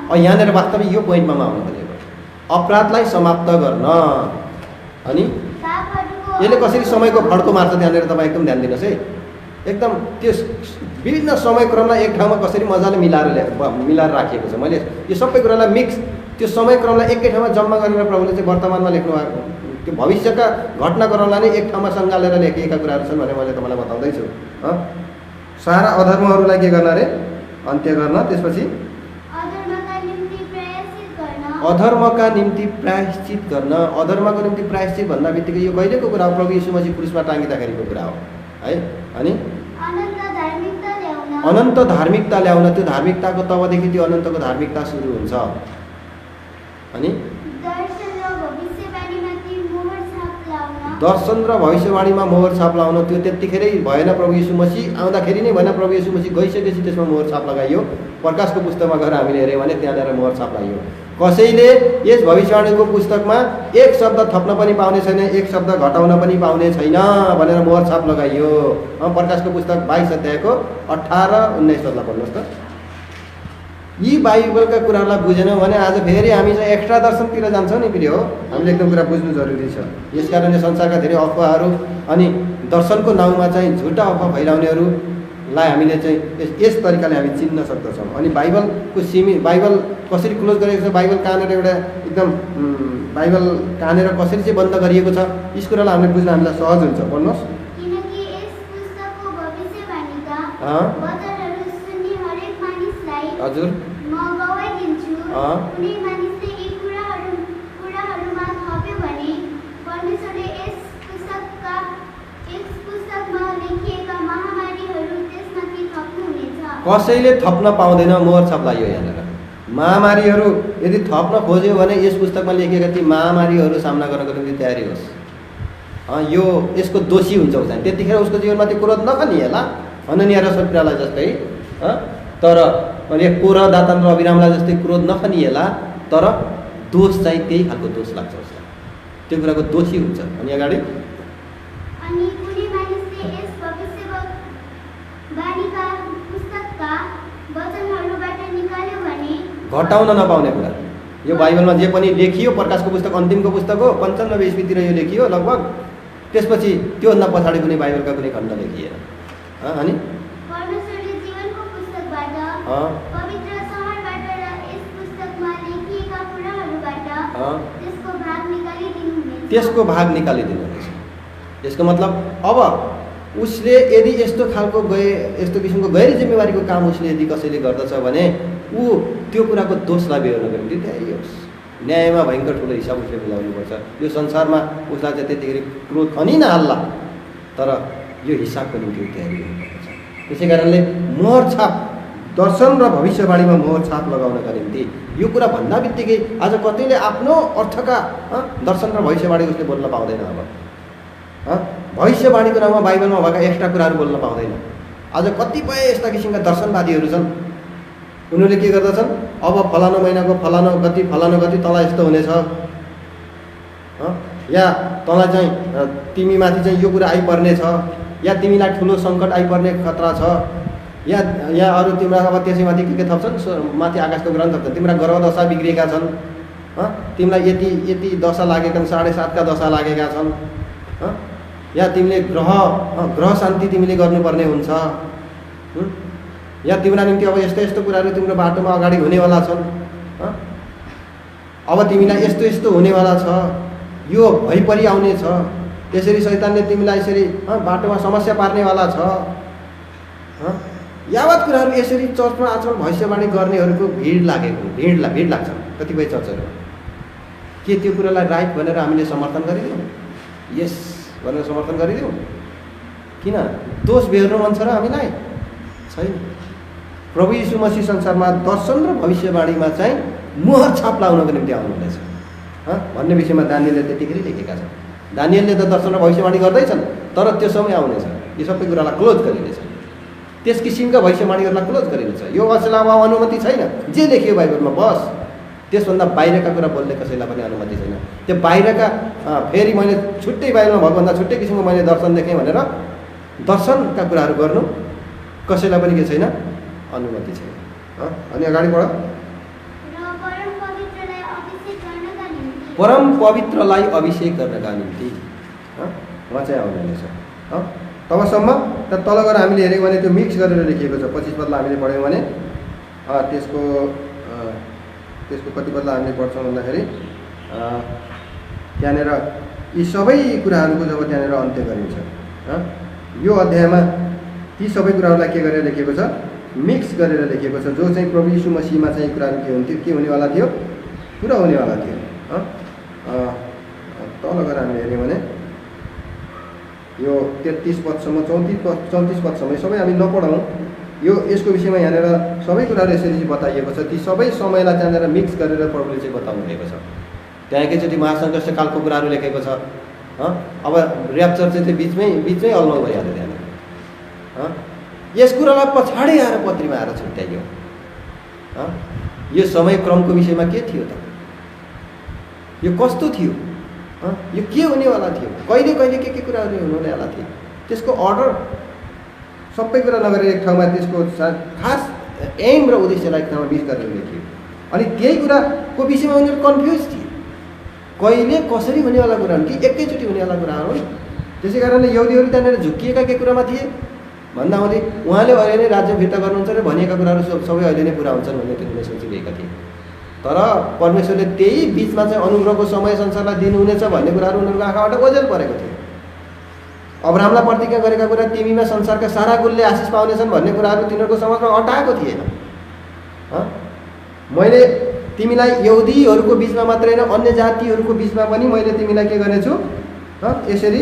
यहाँनिर वास्तविक यो पोइन्टमा आउनु खोजेको, अपराधलाई समाप्त गर्न। अनि यसले कसरी समयको फड्को मार्छ त्यहाँनिर तपाईँ एकदम ध्यान दिनुहोस् है। एकदम त्यो विभिन्न समयक्रमलाई एक ठाउँमा कसरी मजाले मिलाएर राखिएको छ। मैले यो सबै कुरालाई मिक्स, त्यो समयक्रमलाई एकै ठाउँमा जम्मा गरेर प्रभुले चाहिँ वर्तमानमा लेख्नु भएको, त्यो भविष्यका घटनाक्रमलाई नै एक ठाउँमा सङ्गालेर लेखिएका कुराहरू छन् भनेर मैले तपाईँलाई बताउँदैछु। सारा अधर्महरूलाई के गर्न अरे? अन्त्य गर्न। त्यसपछि अधर्मका निम्ति प्रायश्चित गर्न। अधर्मको निम्ति प्रायश्चित भन्दा बित्तिकै यो कहिलेको कुरा हो? प्रभु यीशु मसीह क्रुसमा टाँगिँदाखेरिको कुरा हो है। अनि अनन्त धार्मिकता ल्याउन। त्यो धार्मिकताको तबदेखि त्यो अनन्तको धार्मिकता सुरु हुन्छ। अनि दर्शन र भविष्यवाणीमा मोहर छाप लाउन। त्यो त्यतिखेरै भएन, प्रभु यीशु मसीह आउँदाखेरि नै भएन, प्रभु यीशु मसीह गइसकेपछि त्यसमा मोहर छाप लगाइयो। प्रकाशको पुस्तकमा गएर हामीले हेऱ्यौँ भने त्यहाँनिर मोहर छाप लगाइयो। कसैले यस भविष्यवाणीको पुस्तकमा एक शब्द थप्न पनि पाउने छैन, एक शब्द घटाउन पनि पाउने छैन भनेर मोहर छाप लगाइयो। प्रकाशको पुस्तक 22 अध्यायको 18-19 पदलाई पढ्नुहोस् त। यी बाइबलका कुराहरूलाई बुझेनौँ भने आज फेरि हामी चाहिँ एक्स्ट्रा दर्शनतिर जान्छौँ नि फेरि। हो, हामीले एकदम कुरा बुझ्नु जरुरी छ। यसकारणले संसारका धेरै अफवाहहरू अनि दर्शनको नाउँमा चाहिँ झुटा अफवाह फैलाउनेहरूलाई हामीले चाहिँ यस तरिकाले हामी चिन्न सक्दछौँ। अनि बाइबलको बाइबल कसरी क्लोज गरेको छ, बाइबल कहाँनिर एउटा एकदम बाइबल कहाँनिर कसरी चाहिँ बन्द गरिएको छ, यस कुरालाई हामीले बुझ्न हामीलाई सहज हुन्छ। भन्नुहोस्। हजुर, कसैले थप्न पाउँदैन। मोहर छाप लाग्यो यहाँनिर। महामारीहरू यदि थप्न खोज्यो भने यस पुस्तकमा लेखिएका ती महामारीहरू सामना गर्नको निम्ति तयारी होस्। यो यसको दोषी हुन्छ उसलाई, त्यतिखेर उसको जीवनमा त्यो क्रोध नखनिएला, अननिया र सफिरालाई जस्तै। तर कोरह, दातान र अभिरामलाई जस्तै क्रोध नखनिएला, तर दोष चाहिँ त्यही खालको दोष लाग्छ उसलाई, त्यो कुराको दोषी हुन्छ। अनि अगाडि घटाउन नपाउने कुरा। यो बाइबलमा जे पनि लेखियो, प्रकाशको पुस्तक अन्तिमको पुस्तक हो, 95 इस्वीतिर यो लेखियो लगभग। त्यसपछि त्योभन्दा पछाडि कुनै बाइबलका कुनै खण्ड लेखिएन। अनि त्यसको भाग निकालिदिनु रहेछ। यसको मतलब अब उसले यदि यस्तो खालको यस्तो किसिमको गैर जिम्मेवारीको काम उसले यदि कसैले गर्दछ भने ऊ त्यो कुराको दोषलाई बेहोर्नको निम्ति तयारी होस्। न्यायमा भयङ्कर ठुलो हिसाब उसले मिलाउनुपर्छ। यो संसारमा उसलाई चाहिँ त्यतिखेर क्रोध खनि नहाल्ला, तर यो हिसाबको निम्ति तयारी हुनुपर्छ। त्यसै कारणले मोहर छाप, दर्शन र भविष्यवाणीमा मोहर छाप लगाउनका निम्ति यो कुरा भन्दा बित्तिकै आज कतिले आफ्नो अर्थका दर्शन र भविष्यवाणी उसले बोल्न पाउँदैन। अब भविष्यवाणीको नाममा बाइबलमा भएका एक्स्ट्रा कुराहरू बोल्न पाउँदैन। आज कतिपय यस्ता किसिमका दर्शनवादीहरू छन्, उनीहरूले के गर्दछन्? अब फलानु महिनाको फलानु गति तँलाई यस्तो हुनेछ, या तँलाई चाहिँ तिमीमाथि चाहिँ यो कुरा आइपर्ने छ, या तिमीलाई ठुलो सङ्कट आइपर्ने खतरा छ, या अरू तिम्रा अब त्यसैमाथि के थप्छन्? माथि आकाशको ग्रह थप्छन्। तिम्रा गर्भदशा बिग्रिएका छन्, तिमीलाई यति दशा लागेका छन्, 7.5 का दशा लागेका छन्, या तिमीले ग्रह शान्ति तिमीले गर्नुपर्ने हुन्छ, या तिमीलाई निम्ति अब यस्तो यस्तो कुराहरू तिम्रो बाटोमा अगाडि हुनेवाला छन्, अब तिमीलाई यस्तो यस्तो हुनेवाला छ, यो भइपरि आउने छ, यसरी शैतानले तिमीलाई यसरी बाटोमा समस्या पार्नेवाला छ। यावत कुराहरू यसरी चर्चमा आजकल भविष्यवाणी गर्नेहरूको भिड लाग्छ कतिपय चर्चहरूमा। के त्यो कुरालाई राइट भनेर हामीले समर्थन गरिदिउँ? यस भनेर समर्थन गरिदिउँ? किन? दोष बेहोर्नु मन छ र हामीलाई? छैन। प्रभु यीशु मसीह संसारमा दर्शन र भविष्यवाणीमा चाहिँ मोहर छाप लाउनको निम्ति आउनुहुनेछ भन्ने विषयमा दानिएलले त्यतिखेर लेखेका छन्। दानिएलले त दर्शन र भविष्यवाणी गर्दैछन्, तर त्यो समय आउनेछ यी सबै कुरालाई क्लोज गरिनेछ, त्यस किसिमका भविष्यवाणीहरूलाई क्लोज गरिनेछ। यो अचेलामा अनुमति छैन, जे लेखियो बाइबलमा बस, त्यसभन्दा बाहिरका कुरा बोल्ने कसैलाई पनि अनुमति छैन। त्यो बाहिरका फेरि मैले छुट्टै बाइबलमा भएकोभन्दा छुट्टै किसिमको मैले दर्शन देखेँ भनेर दर्शनका कुराहरू गर्नु कसैलाई पनि के छैन, अनुमति छैन। अनि अगाडि बढ। परम पवित्रलाई अभिषेक गर्नका निम्ति उहाँ चाहिँ आउनुहुनेछ। तबसम्म त तल गएर हामीले हेऱ्यौँ भने त्यो मिक्स गरेर लेखिएको छ। 25 पदलाई हामीले पढ्यौँ भने त्यसको कति पदलाई हामीले पढ्छौँ भन्दाखेरि त्यहाँनिर यी सबै कुराहरूको जब त्यहाँनिर अन्त्य गरिन्छ, यो अध्यायमा ती सबै कुराहरूलाई के गरेर लेखिएको छ, मिक्स गरेर लेखिएको छ। जो चाहिँ प्रभु यीशु मसीहमा चाहिँ कुराहरू के हुन्थ्यो, के हुनेवाला थियो, पुरा हुनेवाला थियो। तल गएर हामीले हेऱ्यौँ भने यो 33 पदसम्म 34 पदसम्म सबै हामी नपढौँ, यो यसको विषयमा यहाँनिर सबै कुराहरू यसरी बताइएको छ। ती सबै समयलाई त्यहाँनिर मिक्स गरेर प्रभुले चाहिँ बताउनु भएको छ। त्यहाँ एकैचोटि महासङ्घर्ष कालको कुराहरू लेखेको छ। अब ऱ्याप्चर चाहिँ त्यो बिचमै अलमल भइहाल्यो त्यहाँनिर। यस कुरालाई पछाडि आएर पत्रीमा आएर छुट्याइयो। यो समय क्रमको विषयमा के थियो त, यो कस्तो थियो, यो के हुनेवाला थियो, कहिले कहिले के कुराहरू हुनेवाला थियो, त्यसको अर्डर सबै कुरा नगरेर एक ठाउँमा त्यसको खास एम र उद्देश्यलाई एक ठाउँमा मिस गरेर लेखियो। अनि त्यही कुराको विषयमा उनीहरू कन्फ्युज थिए, कहिले कसरी हुनेवाला कुरा हुन् कि एकैचोटि हुनेवाला कुराहरू हुन्। त्यसै कारणले यहुदीहरू त्यहाँनिर झुक्किएका के कुरामा थिए भन्दाहुँदै उहाँले अहिले नै राज्य फिर्ता गर्नुहुन्छ र भनिएका कुराहरू सबै अहिले नै पुरा हुन्छन् भन्ने तिनीहरूले सोचिरहेका थिए। तर परमेश्वरले त्यही बिचमा चाहिँ अनुग्रहको समय संसारलाई दिनुहुनेछ भन्ने कुराहरू उनीहरूको आँखाबाट ओझेल परेको थियो। अब्राहमलाई प्रतिज्ञा गरेका कुरा तिमीमा संसारका सारा कुलले आशिष पाउनेछन् भन्ने कुराहरू तिनीहरूको समाजमा अटाएको थिएन। मैले तिमीलाई यहुदीहरूको बिचमा मात्रै होइन अन्य जातिहरूको बिचमा पनि मैले तिमीलाई के गर्नेछु, यसरी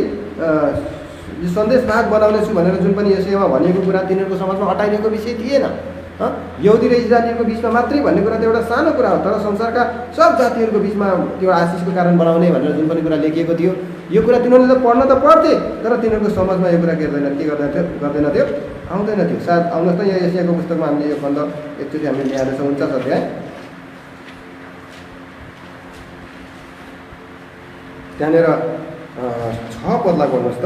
सन्देश भाग बनाउनेछु भनेर जुन पनि यसैमा भनिएको कुरा तिनीहरूको समाजमा अटाइरहेको विषय थिएन। यहुदी र इजरायलीहरूको बिचमा मात्रै भन्ने कुरा त एउटा सानो कुरा हो, तर संसारका सब जातिहरूको बिचमा त्यो आशिषको कारण बनाउने भनेर जुन पनि कुरा लेखिएको थियो, यो कुरा तिनीहरूले त पढ्न त पढ्थे, तर तिनीहरूको समाजमा यो कुरा के गर्दैन थियो, आउँदैन थियो। सायद आउनुहोस् न, यहाँ एसियाको पुस्तकमा हामीले यो खण्ड एकचोटि हामीले ल्याएर छौँ 49 अध्याय। त्यहाँनिर 6 पदलाई पढ्नुहोस् त।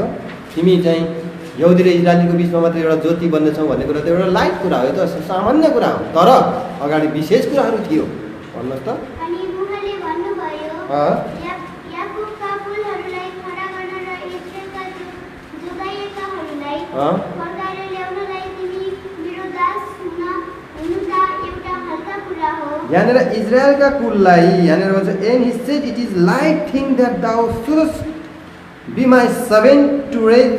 तिमी चाहिँ यहुदी र इजरायलीको बिचमा मात्रै एउटा ज्योति बन्नेछौ भन्ने कुरा त एउटा लाइट कुरा हो, यो त सामान्य कुरा हो, तर अगाडि विशेष कुराहरू थियो। भन्नुहोस् त। यहाँनिर इजरायलका कुललाई यहाँनिर भन्छ and he said it is light thing that thou shouldst be my servant to raise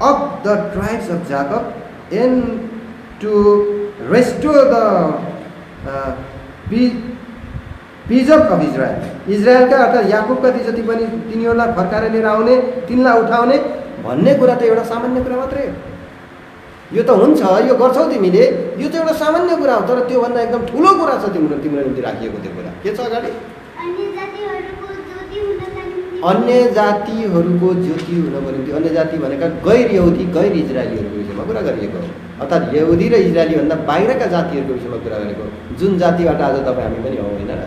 of the tribes of Jacob and to restore the preserve of Israel. इजरायलका अर्थात् याकुबका ती जति पनि तिनीहरूलाई फर्काएर लिएर आउने, तिनलाई उठाउने भन्ने कुरा त एउटा सामान्य कुरा मात्रै हो। यो त हुन्छ, यो गर्छौ तिमीले, यो त एउटा सामान्य कुरा हो, तर त्योभन्दा एकदम ठुलो कुरा छ तिम्रो निम्ति राखिएको त्यो कुरा के छ अगाडि। अन्य जातिहरूको ज्योति हुनको निम्ति, अन्य जाति भनेका गैर यहुदी गैर इजरायलीहरूको विषयमा कुरा गरिएको हो, अर्थात् यहुदी र इजरायलीभन्दा बाहिरका जातिहरूको विषयमा कुरा गरेको, जुन जातिबाट आज तपाईँ हामी पनि हौँ होइन र,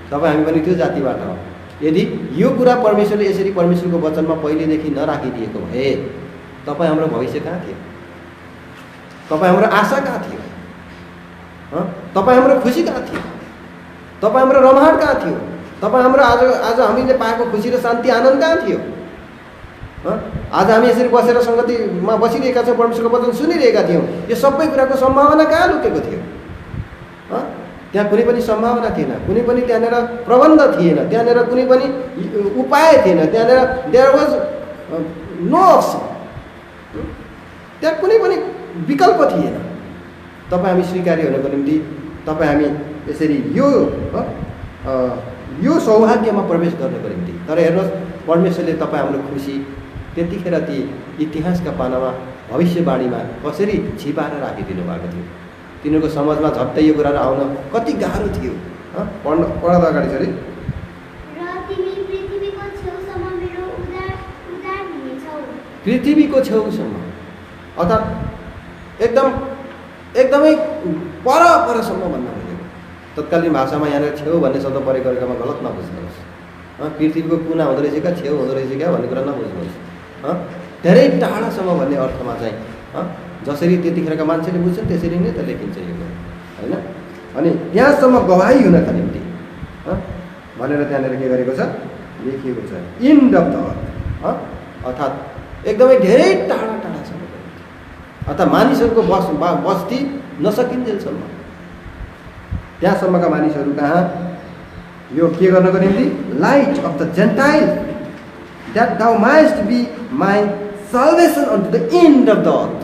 तपाईँ हामी पनि त्यो जातिबाट हौँ। यदि यो कुरा परमेश्वरले यसरी परमेश्वरको वचनमा पहिलेदेखि नराखिदिएको भए तपाईँ हाम्रो भविष्य कहाँ थियो, तपाईँ हाम्रो आशा कहाँ थियो, तपाईँ हाम्रो खुसी कहाँ थियो, तपाईँ हाम्रो रमाहट कहाँ थियो, तपाईँ हाम्रो आज हामीले पाएको खुसी र शान्ति आनन्द कहाँ थियो। आज हामी यसरी बसेर सङ्गतिमा बसिरहेका छौँ, परमेश्वरको वचन सुनिरहेका थियौँ। यो सबै कुराको सम्भावना कहाँ लुकेको थियो? त्यहाँ कुनै पनि सम्भावना थिएन, कुनै पनि त्यहाँनिर प्रबन्ध थिएन, त्यहाँनिर कुनै पनि उपाय थिएन, त्यहाँनिर देयर वाज नो अप्सन, त्यहाँ कुनै पनि विकल्प थिएन। तपाईँ हामी स्वीकारी हुनको निम्ति तपाईँ हामी यसरी यो सौभाग्यमा प्रवेश गर्नको निम्ति। तर हेर्नुहोस्, परमेश्वरले तपाईँ हाम्रो खुसी त्यतिखेर ती इतिहासका पानामा भविष्यवाणीमा कसरी छिपाएर राखिदिनु भएको थियो। तिनीहरूको समाजमा झट्टै यो कुराहरू आउन कति गाह्रो थियो। पढ्दा अगाडि छ अरे, पृथ्वीको छेउसम्म, अर्थात् एकदमै परसम्म भन्न खोजेको। तत्कालीन भाषामा यहाँनिर छेउ भन्ने शब्द प्रयोग गरेकोमा गलत नबुझ्नुहोस्। पृथ्वीको कुना हुँदो रहेछ क्या, छेउ हुँदो रहेछ क्या भन्ने कुरा नबुझ्नुहोस्। धेरै टाढासम्म भन्ने अर्थमा चाहिँ जसरी त्यतिखेरका मान्छेले बुझ्छन् त्यसरी नै त लेखिन्छ यो होइन। अनि यहाँसम्म गवाही हुनका निम्ति भनेर त्यहाँनिर के गरेको छ, लेखिएको छ इन्ड अफ द अर्थ, अर्थात् एकदमै धेरै टाढासम्म, अर्थात् मानिसहरूको बस्ती नसकिन्जेलसम्म त्यहाँसम्मका मानिसहरू कहाँ यो के गर्नको निम्ति, light of the Gentile that thou mayest be my salvation unto the end of the earth.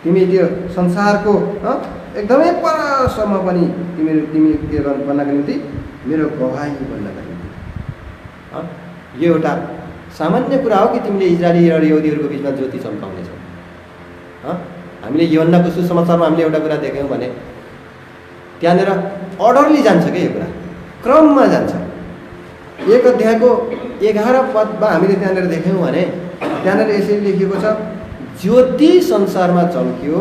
तिमी त्यो संसारको एकदमै परसम्म पनि तिमी के गर्नको निम्ति, मेरो गवाही बन्नका निम्ति। यो एउटा सामान्य कुरा हो कि तिमीले इजरायली र यहुदीहरूको बिचमा ज्योति चम्काउनेछौ। हामीले योहन्नाको सुसमाचारमा हामीले एउटा कुरा देख्यौँ भने त्यहाँनिर अर्डरली जान्छ क्या, यो कुरा क्रममा जान्छ। 1 अध्यायको 11 पदमा हामीले त्यहाँनिर देख्यौँ भने त्यहाँनिर यसरी लेखिएको छ, ज्योति संसारमा चम्कियो,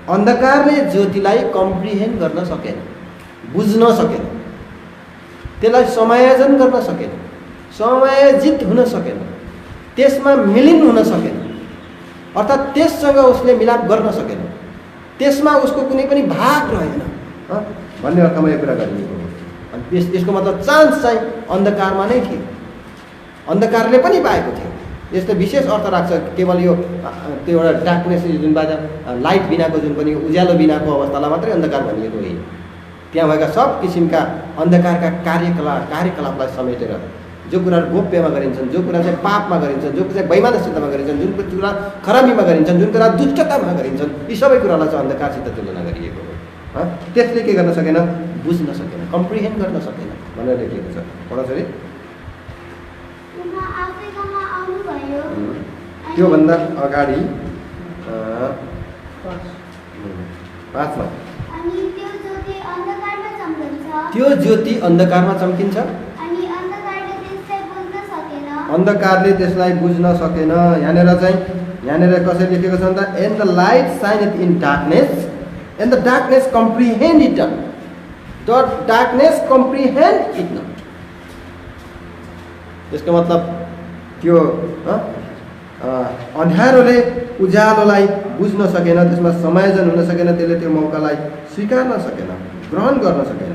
अन्धकारले ज्योतिलाई कम्प्रिहेन्ड गर्न सकेन, बुझ्न सकेन, त्यसलाई समायोजन गर्न सकेन, समायोजित हुन सकेन, त्यसमा मिलिन हुन सकेन, अर्थात् त्यससँग उसले मिलाप गर्न सकेन, त्यसमा उसको कुनै पनि भाग रहेन भन्ने अर्थमा यो कुरा गरिएको हो। अनि यसको मतलब चान्स चाहिँ अन्धकारमा नै थियो, अन्धकारले पनि पाएको थियो। यस्तो विशेष अर्थ राख्छ केवल यो त्यो एउटा डार्कनेस जुन बाजा लाइट बिनाको जुन पनि उज्यालो बिनाको अवस्थालाई मात्रै अन्धकार भनिएको होइन। त्यहाँ भएका सब किसिमका अन्धकारका कार्यकलापलाई समेटेर जो कुराहरू गोप्यमा गरिन्छन्, जो कुरा चाहिँ पापमा गरिन्छन्, जो चाहिँ वैमानसिकतामा गरिन्छन्, जुन कुरा खराबीमा गरिन्छन्, जुन कुरा दुष्टतामा गरिन्छन्, यी सबै कुरालाई चाहिँ अन्धकारसित तुलना गरिएको हो। त्यसले के गर्न सकेन, बुझ्न सकेन, कम्प्रिहेन्ड गर्न सकेन भनेर लेखिएको छ। पढ्छ अरे, त्योभन्दा अगाडि 5मा त्यो ज्योति अन्धकारमा चम्किन्छ, अन्धकारले त्यसलाई बुझ्न सकेन। यहाँनिर कसरी लेखेको छ भन्दा, and the light shineth in darkness and the darkness comprehend it not, the darkness comprehend it not. यसको मतलब त्यो अँध्यारोले उज्यालोलाई बुझ्न सकेन, त्यसमा समायोजन हुन सकेन, त्यसले त्यो मौकालाई स्वीकार्न सकेन, ग्रहण गर्न सकेन।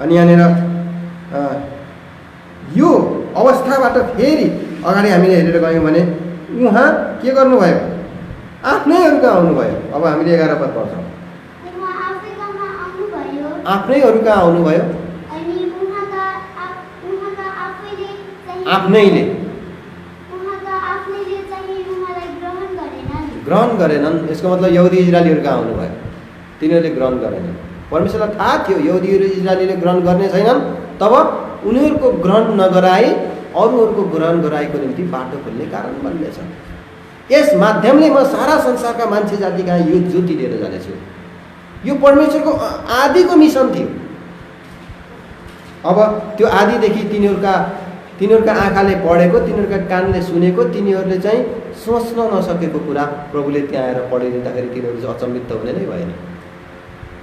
अनि यहाँनिर यो अवस्थाबाट फेरि अगाडि हामीले हेरेर गयौँ भने उहाँ के गर्नुभयो, आफ्नैहरू कहाँ आउनुभयो। अब हामीले 11 पद पढ्छौँ, आफ्नैहरू कहाँ आउनुभयो, आफ्नैले ग्रहण गरेनन्। यसको मतलब यहुदी इजरायलीहरू कहाँ आउनुभयो, तिनीहरूले ग्रहण गरेनन्। परमेश्वरलाई थाहा थियो यहुदीहरू इजरायलीले ग्रहण गर्ने छैनन्, तब उनीहरूको ग्रहण नगराई अरूहरूको ग्रहण गराएको निम्ति बाटो खोल्ने कारण बन्नेछ। यस माध्यमले म सारा संसारका मान्छे जाति कहाँ यो ज्योति लिएर जानेछु। यो परमेश्वरको आदिको मिसन थियो। अब त्यो आदिदेखि तिनीहरूका आँखाले पढेको, तिनीहरूका कानले सुनेको, तिनीहरूले चाहिँ सोच्न नसकेको कुरा प्रभुले त्यहाँ आएर पढिदिँदाखेरि तिनीहरू चाहिँ अचम्मित त हुने नै भएन,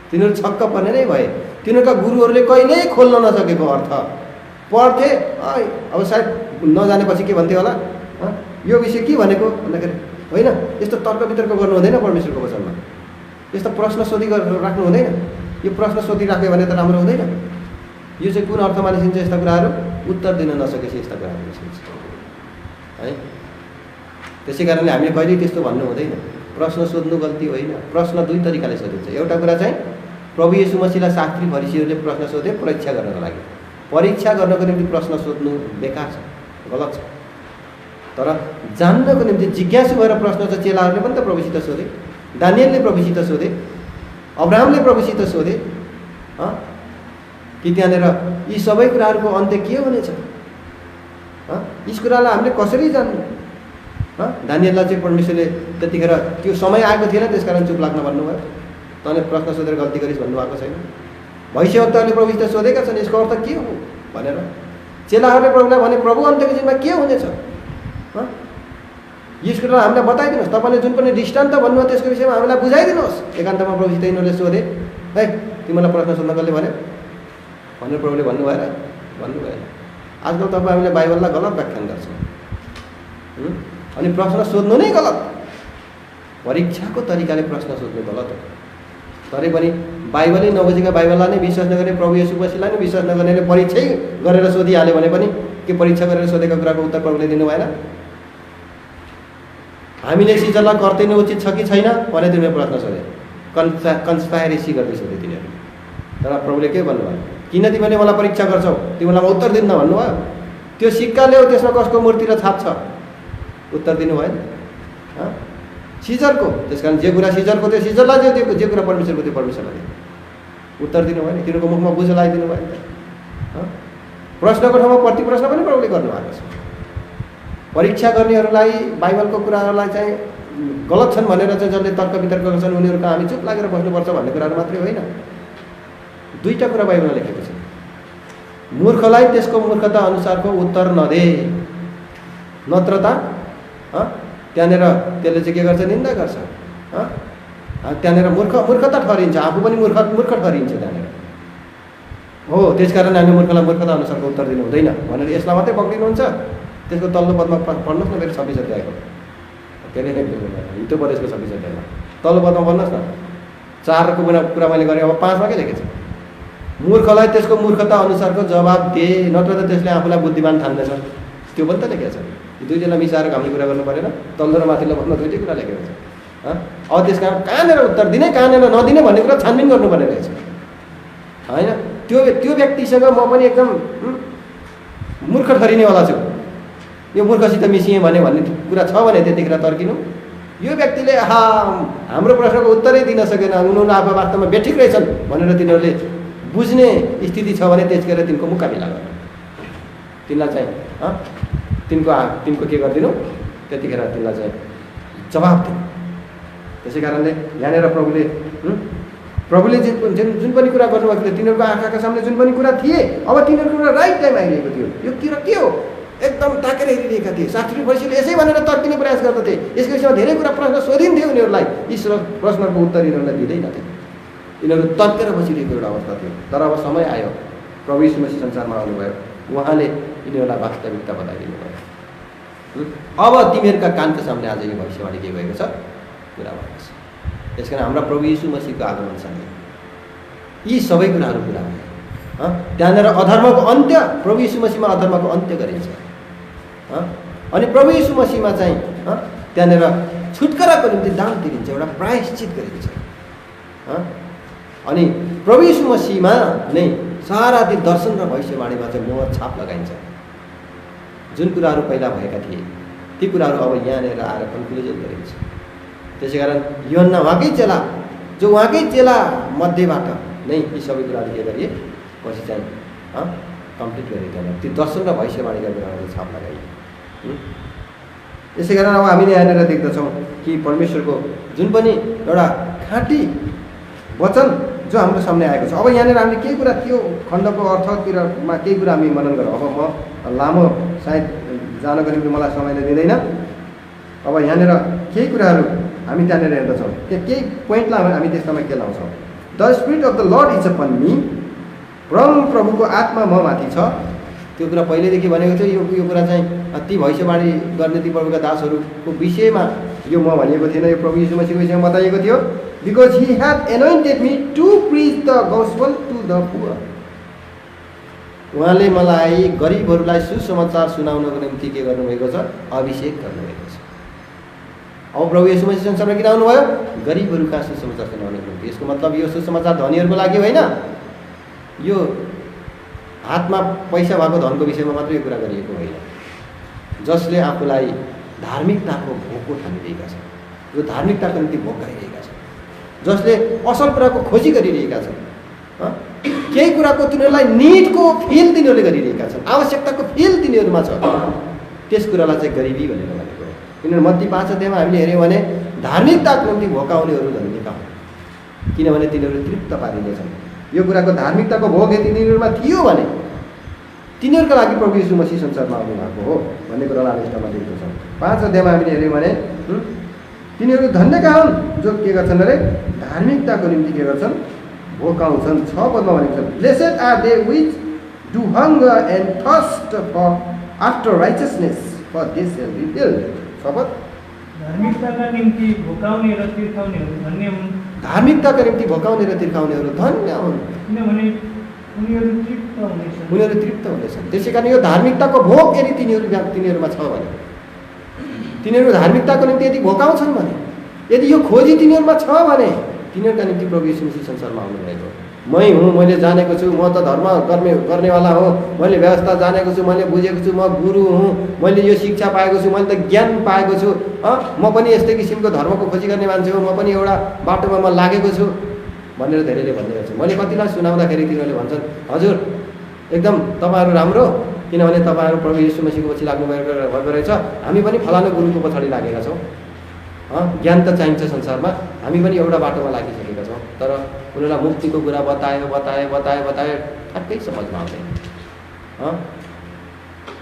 तिनीहरू छक्क पर्ने नै भए। तिनीहरूका गुरुहरूले कहिल्यै खोल्न नसकेको अर्थ पढ्थे। अब सायद नजानेपछि के भन्थ्यो होला, यो विषय के भनेको भन्दाखेरि होइन, यस्तो तर्क वितर्क गर्नु हुँदैन परमेश्वरको वचनमा, यस्तो प्रश्न सोधी राख्नु हुँदैन, यो प्रश्न सोधिराख्यो भने त राम्रो हुँदैन। यो चाहिँ कुन अर्थमा लेखिन्छ यस्ता कुराहरू? उत्तर दिन नसकेपछि यस्ता कुराहरू लेखिन्छ है। त्यसै कारणले हामीले कहिल्यै त्यस्तो भन्नु हुँदैन। प्रश्न सोध्नु गल्ती होइन। प्रश्न दुई तरिकाले सोधिन्छ। एउटा कुरा चाहिँ प्रभु येशू मसीहलाई शास्त्री फरिसीहरूले प्रश्न सोधे परीक्षा गर्नको लागि। परीक्षा गर्नको निम्ति प्रश्न सोध्नु बेकार छ, गलत छ। तर जान्नको निम्ति जिज्ञासु भएर प्रश्न चाहिँ चेलाहरूले पनि त प्रभुसित सोधे। दानिएलले प्रभुसित सोधे, अब्राहमले प्रभुसित सोधे कि त्यहाँनिर यी सबै कुराहरूको अन्त्य के हुनेछ, यस कुरालाई हामीले कसरी जान्नु? दानिएललाई चाहिँ परमेश्वरले त्यतिखेर त्यो समय आएको थिएन, त्यसकारण चुप लाग्न भन्नुभयो। तँले प्रश्न सोधेर गल्ती गरिस् भन्नुभएको छैन। भविष्यवक्ताहरूले प्रभुसित सोधेका छन् यसको अर्थ के हो भनेर। चेलाहरूले प्रभुलाई भने प्रभु अन्त्यको दिनमा के हुनेछ, यस कुरालाई हामीलाई बताइदिनुहोस्। तपाईँले जुन पनि दृष्टान्त भन्नुभयो त्यसको विषयमा हामीलाई बुझाइदिनुहोस्। एकान्तमा प्रभुसित यिनीहरूले सोधे, है तिमीलाई प्रश्न सोध्न कसले भन्यो भनेर प्रभुले भन्नु भएन? भन्नु भएन। आजकल तपाईँ हामीले बाइबललाई गलत व्याख्यान गर्छौँ अनि प्रश्न सोध्नु नै गलत। परीक्षाको तरिकाले प्रश्न सोध्नु गलत हो। तरै पनि बाइबलै नबुझेका, बाइबललाई नै विश्वास नगर्ने, प्रभु येशू मसीहलाई नै विश्वास नगर्नेले परीक्षै गरेर सोधिहाल्यो भने पनि के परीक्षा गरेर सोधेका कुराको उत्तर प्रभुले दिनु भएन? हामीले सिजनलाई कर्तैन उचित छ कि छैन भने तिमीले प्रश्न सोधे, कन्स्पायरेसी गर्दै सोधे तिनीहरू। तर प्रभुले के भन्नुभयो? किन तिमीले मलाई परीक्षा गर्छौ, तिमीलाई म उत्तर दिन्न भन्नुभयो। त्यो सिक्का ल्याऊ, त्यसमा कसको मूर्ति र छाप छ, उत्तर दिनु भएन? सिजरको, त्यस कारण जे कुरा सिजरको त्यो सिजरलाई दिएको, जे कुरा परमेश्वरको त्यो परमेश्वरलाई दिएको, उत्तर दिनु भएन? तिनीहरूको मुखमा बुझ लगाइदिनु भएन त? प्रश्नको ठाउँमा प्रति प्रश्न पनि प्रभुले गर्नुभएको छ। परीक्षा गर्नेहरूलाई बाइबलको कुराहरूलाई चाहिँ गलत छन् भनेर चाहिँ जसले तर्क वितर्क गर्छन् उनीहरूको हामी चुप लागेर बस्नुपर्छ भन्ने कुराहरू मात्रै होइन। दुईवटा कुरा बाइबलमा लेखेको छ। मूर्खलाई त्यसको मूर्खता अनुसारको उत्तर नदे, नत्रता त्यहाँनिर त्यसले चाहिँ के गर्छ? निन्दा गर्छ। त्यहाँनिर मूर्खता ठहरिन्छ, आफू पनि मूर्ख ठहरिन्छ त्यहाँनिर। हो, त्यसकारण हामी मूर्खलाई मूर्खता अनुसारको उत्तर दिनु हुँदैन भनेर यसलाई मात्रै पक्रिनुहुन्छ। त्यसको तल्लो पदमा पढ्नुहोस् न, फेरि 26 अध्यायको, के अरे हितो प्रदेशको 26 अध्यायमा तल्लो पदमा पढ्नुहोस् न। 4को कुरा मैले गरेँ, अब 5मा के लेखेको छ? मूर्खलाई त्यसको मूर्खता अनुसारको जवाब दे, नत्र त त्यसले आफूलाई बुद्धिमान ठान्दैछ। त्यो पनि त लेखेको छ। यो दुईजनालाई मिसाएर हामीले कुरा गर्नु परेन? तल्लो र माथिल्लो भन्दा दुईटै कुरा लेखेको छ। अब त्यस कारण कहाँनिर उत्तर दिने कहाँनिर नदिने भन्ने कुरा छानबिन गर्नुपर्ने रहेछ होइन? त्यो व्यक्तिसँग म पनि एकदम मूर्ख ठहरिनेवाला छु। यो मूर्खसित मिसिएँ भन्ने कुरा छ भने त्यतिखेर तर्किनु। यो व्यक्तिले हाम्रो प्रश्नको उत्तरै दिन सकेन, उनीहरू आफू वास्तवमा बेठिक रहेछन् भनेर तिनीहरूले बुझ्ने स्थिति छ भने त्यसखेर तिनको मुकाबिला गर्नु, तिनलाई चाहिँ तिनको के गरिदिनु, त्यतिखेर तिनलाई चाहिँ जवाब दिनु। त्यसै कारणले यहाँनिर प्रभुले जुन पनि कुरा गर्नुभएको थियो, तिनीहरूको आँखाका सामने जुन पनि कुरा थिए, अब तिनीहरूको कुरा राइट टाइम आइरहेको थियो। यो कुरा के हो एकदम ताकेर हेरिरहेका थिए। शास्त्री फरिसीले यसै भनेर तर्किने प्रयास गर्दथे। यसको विषयमा धेरै कुरा प्रश्न सोधिन्थ्यो उनीहरूलाई, यी प्रश्नको उत्तर यिनीहरूलाई दिँदैनथे। यिनीहरू तर्केर बसिरहेको एउटा अवस्था थियो। तर अब समय आयो, प्रभु येशू मसीह संसारमा आउनुभयो, उहाँले यिनीहरूलाई वास्तविकता बताइदिनु भयो। अब तिमीहरूका कानको सामने आज यो भविष्यवाणी के भएको छ, कुरा भएको छ। त्यस कारण हाम्रा प्रभु येशू मसीहको आगमनसँगै यी सबै कुराहरू पुरा भयो। त्यहाँनिर अधर्मको अन्त्य, प्रभु येशू मसीहमा अधर्मको अन्त्य गरिन्छ। अनि प्रभु येशू मसीहमा चाहिँ त्यहाँनिर छुटकाराको निम्ति दान दिइन्छ, एउटा प्रायश्चित गरिन्छ। अनि प्रभु येशू मसीहमा नै सारा ती दर्शन र भविष्यवाणीमा चाहिँ मोहर छाप लगाइन्छ। जुन कुराहरू पहिला भएका थिए ती कुराहरू अब यहाँनिर आएर कन्क्लुजन गरिन्छ। त्यसै कारण योहन्ना उहाँकै चेला, जो उहाँकै चेला मध्येबाट नै यी सबै कुराहरू के गरिए पछि चाहिँ कम्प्लिट गरिदिएन। ती दर्शन र भविष्यवाणीका कुराहरू छाप लगाइए। यसै कारण अब हामीले यहाँनिर देख्दछौँ कि परमेश्वरको जुन पनि एउटा खाँटी वचन जो हाम्रो सामने आएको छ। अब यहाँनिर हामीले केही कुरा त्यो खण्डको अर्थतिरमा केही कुरा हामी मनन गरौँ। अब म लामो सायद जानको निम्ति मलाई समयले दिँदैन। अब यहाँनिर केही कुराहरू हामी त्यहाँनिर हेर्दछौँ। त्यो केही पोइन्टलाई हामी त्यसमा के लाउँछौँ? The spirit of the lord is upon me, प्रभुको आत्मा म माथि छ। त्यो कुरा पहिल्यैदेखि भनेको थियो। यो कुरा चाहिँ ती भविष्यवाणी गर्ने ती प्रभुका दासहरूको विषयमा यो म भनिएको थिएन, यो प्रभु येशू मसीहको विषयमा बताइएको थियो। Because he had anointed me to preach the gospel to the poor. उहाँले मलाई गरिबहरूलाई सुसमाचार सुनाउनको निम्ति के गर्नुभएको छ? अभिषेक गर्नुभएको छ। अब प्रभु येशू मसीह संसारमा किन आउनुभयो? गरिबहरू कहाँ सुसमाचार सुनाउनको निम्ति। यसको मतलब यो सुसमाचार धनीहरूको लागि होइन, यो हातमा पैसा भएको धनको विषयमा मात्र यो कुरा गरिएको होइन। जसले आफूलाई धार्मिकताको भोको ठानिरहेका छन्, जो धार्मिकताको निम्ति भोक गरिरहेका छन्, जसले असल कुराको खोजी गरिरहेका छन्, केही कुराको तिनीहरूलाई निडको फिल तिनीहरूले गरिरहेका छन्, आवश्यकताको फिल तिनीहरूमा छ, त्यस कुरालाई चाहिँ गरिबी भनेर भनेको हो। किनभने मत्ती 5 अध्यायमा हामीले हेऱ्यौँ भने धार्मिकताको निम्ति भोकाउनेहरू धनीका हुन्, किनभने तिनीहरू तृप्त पारिनेछन्। यो कुराको धार्मिकताको भोग यदि तिनीहरूमा थियो भने तिनीहरूका लागि प्रभु येशू मसीह संसारमा आउनु भएको हो भन्ने कुरालाई हामी इस्टमा देख्दछौँ। 5 अध्यायमा हामीले हेऱ्यौँ भने तिनीहरू धन्यका हुन् जो के गर्छन् अरे? धार्मिकताको निम्ति के गर्छन्? भोकाउँछन्। 6 पदमा भनेको छ, blessed are they which do hunger and thirst for after righteousness for they shall be filled. 6 पद, धार्मिकताका निम्ति भोकाउने र तिर्खाउनेहरू धन्य हुन्। धार्मिकताका निम्ति भोकाउने र तिर्खाउनेहरू धन्य हुन्, किनभने उनीहरू तृप्त हुनेछन्। उनीहरू तृप्त हुनेछन्। त्यसै कारण यो धार्मिकताको भोग यदि तिनीहरूमा छ भने, तिनीहरू धार्मिकताको निम्ति यदि भोकाउँछन् भने, यदि यो खोजी तिनीहरूमा छ भने तिनीहरूका निम्ति प्रभु येशू मसीह संसारमा आउनुभएको। मै हुँ, मैले जानेको छु, म त धर्म गर्नेवाला हो, मैले व्यवस्था जानेको छु, मैले बुझेको छु, म गुरु हुँ, मैले यो शिक्षा पाएको छु, मैले त ज्ञान पाएको छु, म पनि यस्तै किसिमको धर्मको खोजी गर्ने मान्छे हो, म पनि एउटा बाटोमा म लागेको छु भनेर धेरैले भन्ने गर्छ। मैले कतिलाई सुनाउँदाखेरि तिनीहरूले भन्छन्, हजुर एकदम तपाईँहरू राम्रो, किनभने तपाईँहरू प्रभु येशू मसीहको पछि लाग्नु भएको रहेछ, हामी पनि फलानु गुरुको पछाडि लागेका छौँ, ज्ञान त चाहिन्छ संसारमा, हामी पनि एउटा बाटोमा लागिसकेका छौँ। तर उनीहरूलाई मुक्तिको कुरा बताए ठ्याक्कै समझमा आउँदैन।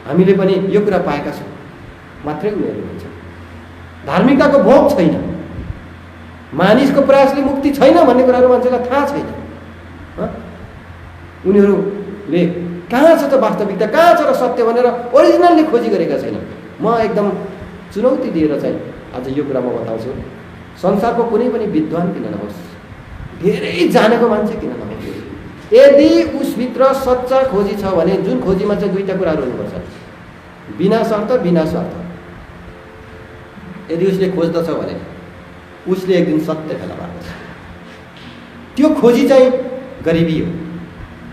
हामीले पनि यो कुरा पाएका छौँ मात्रै उनीहरू भन्छ। धार्मिकताको भोग छैन, मानिसको प्रयासले मुक्ति छैन भन्ने कुराहरू मान्छेलाई थाहा छैन। उनीहरूले कहाँ छ त वास्तविकता, कहाँ छ र सत्य भनेर ओरिजिनलले खोजी गरेका छैन। म एकदम चुनौती दिएर चाहिँ आज यो कुरा म बताउँछु, संसारको कुनै पनि विद्वान किन नहोस्, धेरै जानेको मान्छे किन नहोस्, यदि उसभित्र सच्चा खोजी छ भने, जुन खोजीमा चाहिँ दुईटा कुराहरू हुनुपर्छ, बिना शर्त बिना स्वार्थ। यदि उसले खोज्दछ भने उसले एक दिन सत्य फेला पार्छ। त्यो खोजी चाहिँ गरिबी हो,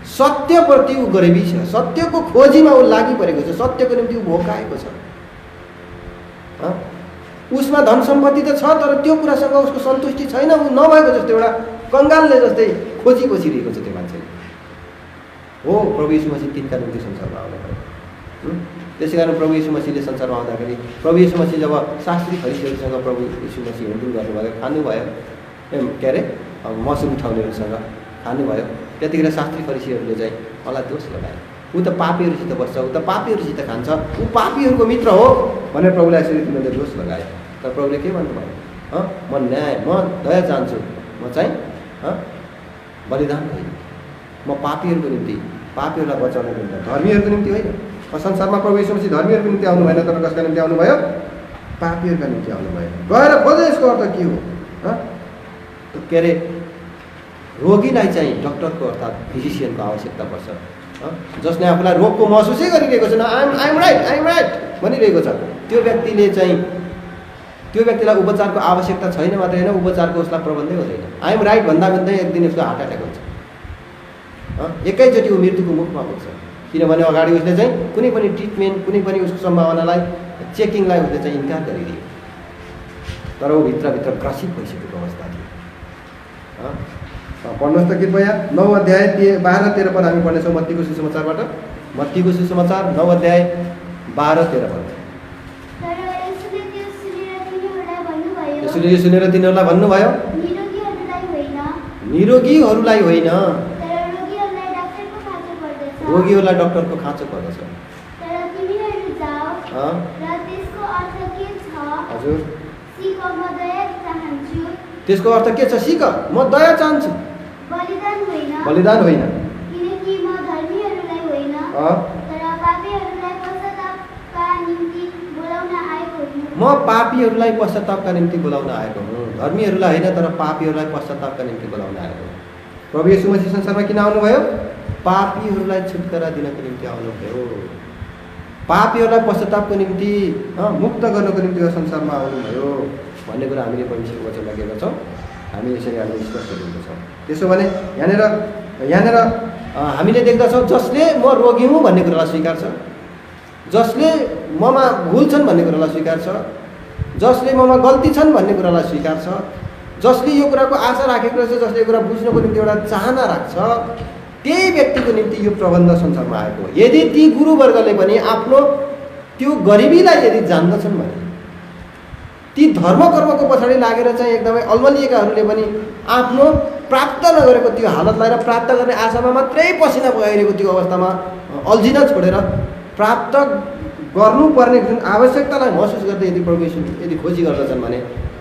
सत्यप्रति ऊ गरिबी छ, सत्यको खोजीमा ऊ लागि परेको छ, सत्यको निम्ति ऊ भोकाएको छ। उसमा धन सम्पत्ति त छ, तर त्यो कुरासँग उसको सन्तुष्टि छैन, ऊ नभएको जस्तो एउटा कङ्गालले जस्तै खोजी बसिरहेको छ त्यो मान्छेले। हो, प्रभु येशू मसीह तिनका निम्ति संसारमा आउनुभयो। त्यसै कारण प्रभु येशू मसीहले संसारमा आउँदाखेरि प्रभु येशू मसीह जब शास्त्री फरिसीहरूसँग प्रभु येशू मसीह हिँड्डुल गर्नुभयो, खानुभयो, के अरे मसुर उठाउनेहरूसँग खानुभयो, त्यतिखेर शास्त्री फरिसीहरूले चाहिँ मलाई दोष लगाए, ऊ त पापीहरूसित बस्छ, ऊ त पापीहरूसित खान्छ, ऊ पापीहरूको मित्र हो भनेर प्रभुलाई यसरी तिनीहरूले दोष लगाए। तर प्रभुले के भन्नुभयो? म न्याय, म दया चाहन्छु, म चाहिँ बलिदान होइन, म पापीहरूको निम्ति, पापीहरूलाई बचाउनको निम्ति, धर्मीहरूको निम्ति होइन। संसारमा प्रभु येशू मसीह धर्मीहरूको निम्ति आउनु भएन, तर कसका निम्ति आउनुभयो? पापीहरूका निम्ति आउनुभयो। गएर खोजे यसको अर्थ के हो? के अरे रोगीलाई चाहिँ डक्टरको अर्थात् फिजिसियनको आवश्यकता पर्छ, जसले आफूलाई रोगको महसुसै गरिरहेको छ, आइएम राइट भनिरहेको छ, त्यो व्यक्तिले चाहिँ त्यो व्यक्तिलाई उपचारको आवश्यकता छैन मात्रै होइन, उपचारको उसलाई प्रबन्धै हुँदैन। आइएम राइट भन्दा भन्दै एक दिन उसको हार्ट एट्याक हुन्छ, एकैचोटि ऊ मृत्युको मुखमा पुग्छ। किनभने अगाडि उसले चाहिँ कुनै पनि ट्रिटमेन्ट, कुनै पनि उसको सम्भावनालाई, चेकिङलाई उसले चाहिँ इन्कार गरिदियो, तर ऊ भित्रभित्र ग्रसित भइसकेको अवस्था थियो। पढ्नुहोस् त कृपया 9 अध्याय 12-13 पद हामी पढ्नेछौँ मत्तीको सुसमाचारबाट। मत्तीको सुसमाचार 9 अध्याय 12-13 पद। यसुले सुनेर तिनीहरूलाई भन्नुभयो, निरोगीहरूलाई होइन, रोगीहरूलाई डाक्टरको खाँचो पर्दछ। हजुर, त्यसको अर्थ के छ? सिक, म दया चाहन्छु, बलिदान होइन, म पापीहरूलाई पश्चातापका निम्ति बोलाउन आएको हुँ। धर्मीहरूलाई होइन, तर पापीहरूलाई पश्चातापका निम्ति बोलाउन आएको हुँ। प्रभु येशू मसीह संसारमा किन आउनुभयो? पापीहरूलाई छुटकारा दिनको निम्ति आउनुभयो। पापीहरूलाई पश्चातापको निम्ति मुक्त गर्नको निम्ति यो संसारमा आउनुभयो भन्ने कुरा हामीले परमेश्वरको वचनमा लेखेका छौँ। हामी यसरी हामी स्पष्ट देख्दछौँ। त्यसो भने यहाँनिर हामीले देख्दछौँ जसले म रोगी हुँ भन्ने कुरालाई स्वीकार्छ, जसले ममा भुल छन् भन्ने कुरालाई स्वीकार्छ, जसले ममा गल्ती छन् भन्ने कुरालाई स्वीकार्छ, जसले यो कुराको आशा राखेको रहेछ, जसले यो कुरा बुझ्नको निम्ति एउटा चाहना राख्छ, त्यही व्यक्तिको निम्ति यो प्रबन्ध संसारमा आएको हो। यदि ती गुरुवर्गले पनि आफ्नो त्यो गरिबीलाई यदि जान्दछन् भने, ती धर्म कर्मको पछाडि लागेर चाहिँ एकदमै अल्मलिएकाहरूले पनि आफ्नो प्राप्त नगरेको त्यो हालतलाई र प्राप्त गर्ने आशामा मात्रै पसिना बगाइरहेको त्यो अवस्थामा अल्झिन छोडेर प्राप्त गर्नुपर्ने जुन आवश्यकतालाई महसुस गर्दै यदि यदि खोजी गर्दछन् भने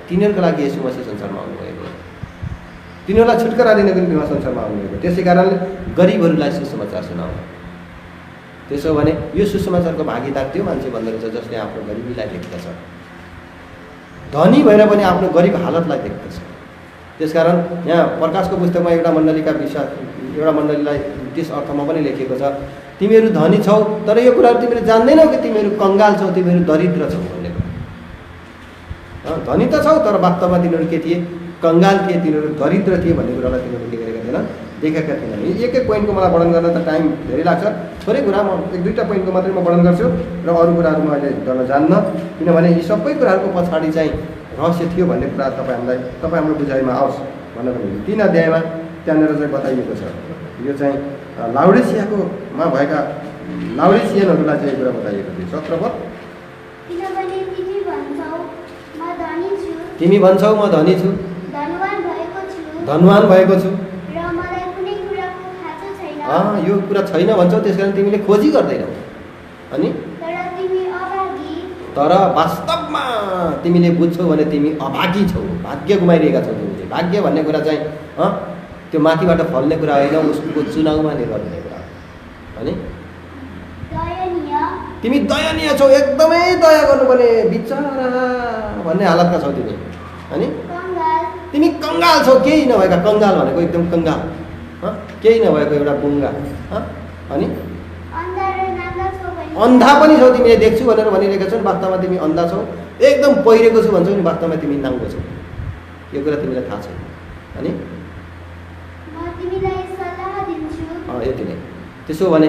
तिनीहरूको लागि यसो मसीह संसारमा आउनुभएको, तिनीहरूलाई छुटकारा दिनको निम्ति उहाँ संसारमा आउनुभएको। त्यसै कारणले गरिबहरूलाई सुसमाचार सुनाउनु। त्यसो भने यो सुसमाचारको भागीदार त्यो मान्छे भन्दो रहेछ जसले आफ्नो गरिबीलाई देख्दछ, धनी भएर पनि आफ्नो गरिब हालतलाई देख्दछ। त्यसकारण यहाँ प्रकाशको पुस्तकमा एउटा मण्डलीलाई त्यस अर्थमा पनि लेखिएको छ, तिमीहरू धनी छौ तर यो कुराहरू तिमीहरू जान्दैनौ कि तिमीहरू कङ्गाल छौ, तिमीहरू दरिद्र छौ भन्ने कुरा। धनी त छौ तर वास्तवमा तिनीहरू के थिए? कङ्गाल थिए, तिनीहरू दरिद्र थिए भन्ने कुरालाई तिनीहरू के गरेका थिएन, देखेका थिएनन्। एक एक पोइन्टको मलाई वर्णन गर्न त टाइम धेरै लाग्छ, थोरै कुरा म एक दुईवटा पोइन्टको मात्रै म वर्णन गर्छु र अरू कुराहरू म अहिले गर्न जान्न, किनभने यी सबै कुराहरूको पछाडि चाहिँ रहस्य थियो भन्ने कुरा तपाईँ हाम्रो बुझाइमा आओस् भन्नको निम्ति 3 अध्यायमा त्यहाँनिर चाहिँ बताइएको छ। यो चाहिँ लाउडेसियामा भएका लाउडेसियनहरूलाई चाहिँ कुरा बताइएको थियो। 17 पद, तिमी भन्छौ म धनी छु, धनवान भएको छु, यो कुरा छैन भन्छौ, त्यस कारण तिमीले खोजी गर्दैनौ। अनि तर वास्तवमा तिमीले बुझ्छौ भने तिमी अभागी छौ, भाग्य गुमाइरहेका छौ। तिमीले भाग्य भन्ने कुरा चाहिँ त्यो माथिबाट फल्ने कुरा होइन, उसको चुनावमा निर्भर हुने कुरा हो। अनि तिमी दयनीय छौ, एकदमै दया गर्नुपर्ने बिचरा भन्ने हालतका छौ तिमी। अनि तिमी कङ्गाल छौ, केही नभएका, कङ्गाल भनेको एकदम कङ्गाल, केही नभएको एउटा बुङ्गा। अनि अन्धा पनि छौ, तिमीले देख्छु भनेर भनिरहेका छौ, वास्तवमा तिमी अन्धा छौ, एकदम पहिरेको छु भन्छौ नि, वास्तवमा तिमी नाङ्गो छौ, यो कुरा तिमीलाई थाहा छैन। अनि यति नै। त्यसो भने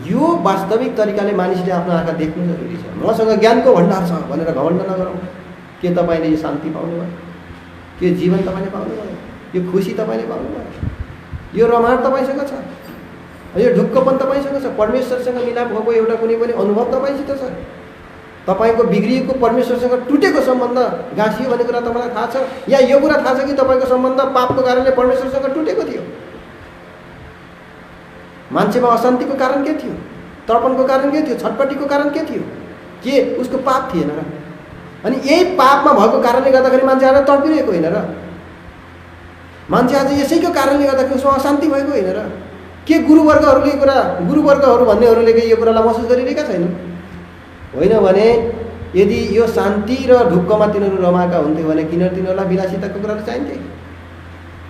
यो वास्तविक तरिकाले मानिसले आफ्नो आँखा देख्नु जरुरी छ। मसँग ज्ञानको भण्डार छ भनेर घमण्ड नगरौँ। के तपाईँले यो शान्ति पाउनुभयो? के जीवन तपाईँले पाउनुभयो? यो खुसी तपाईँले पाउनुभयो? यो रमाण तपाईँसँग छ? यो ढुक्कपन तपाईँसँग छ? परमेश्वरसँग मिलाप भएको एउटा कुनै पनि अनुभव तपाईँसित छ? तपाईँको बिग्रिएको परमेश्वरसँग टुटेको सम्बन्ध गाँसियो भन्ने कुरा तपाईँलाई थाहा छ? या यो कुरा थाहा छ कि तपाईँको सम्बन्ध पापको कारणले परमेश्वरसँग टुटेको थियो? मान्छेमा अशान्तिको कारण के थियो? तर्पणको कारण के थियो? छटपट्टिको कारण के थियो? के उसको पाप थिएन र? अनि यही पापमा भएको कारणले गर्दाखेरि मान्छे आज तडपिरहेको होइन र? मान्छे आज यसैको कारणले गर्दाखेरि उसमा अशान्ति भएको होइन र? के गुरुवर्गहरू भन्नेहरूले यो कुरालाई महसुस गरिरहेका छैनन्? होइन भने यदि यो शान्ति र ढुक्कमा तिनीहरू रमाएका हुन्थ्यो भने तिनीहरूलाई विलासिताको कुराहरू चाहिन्थे?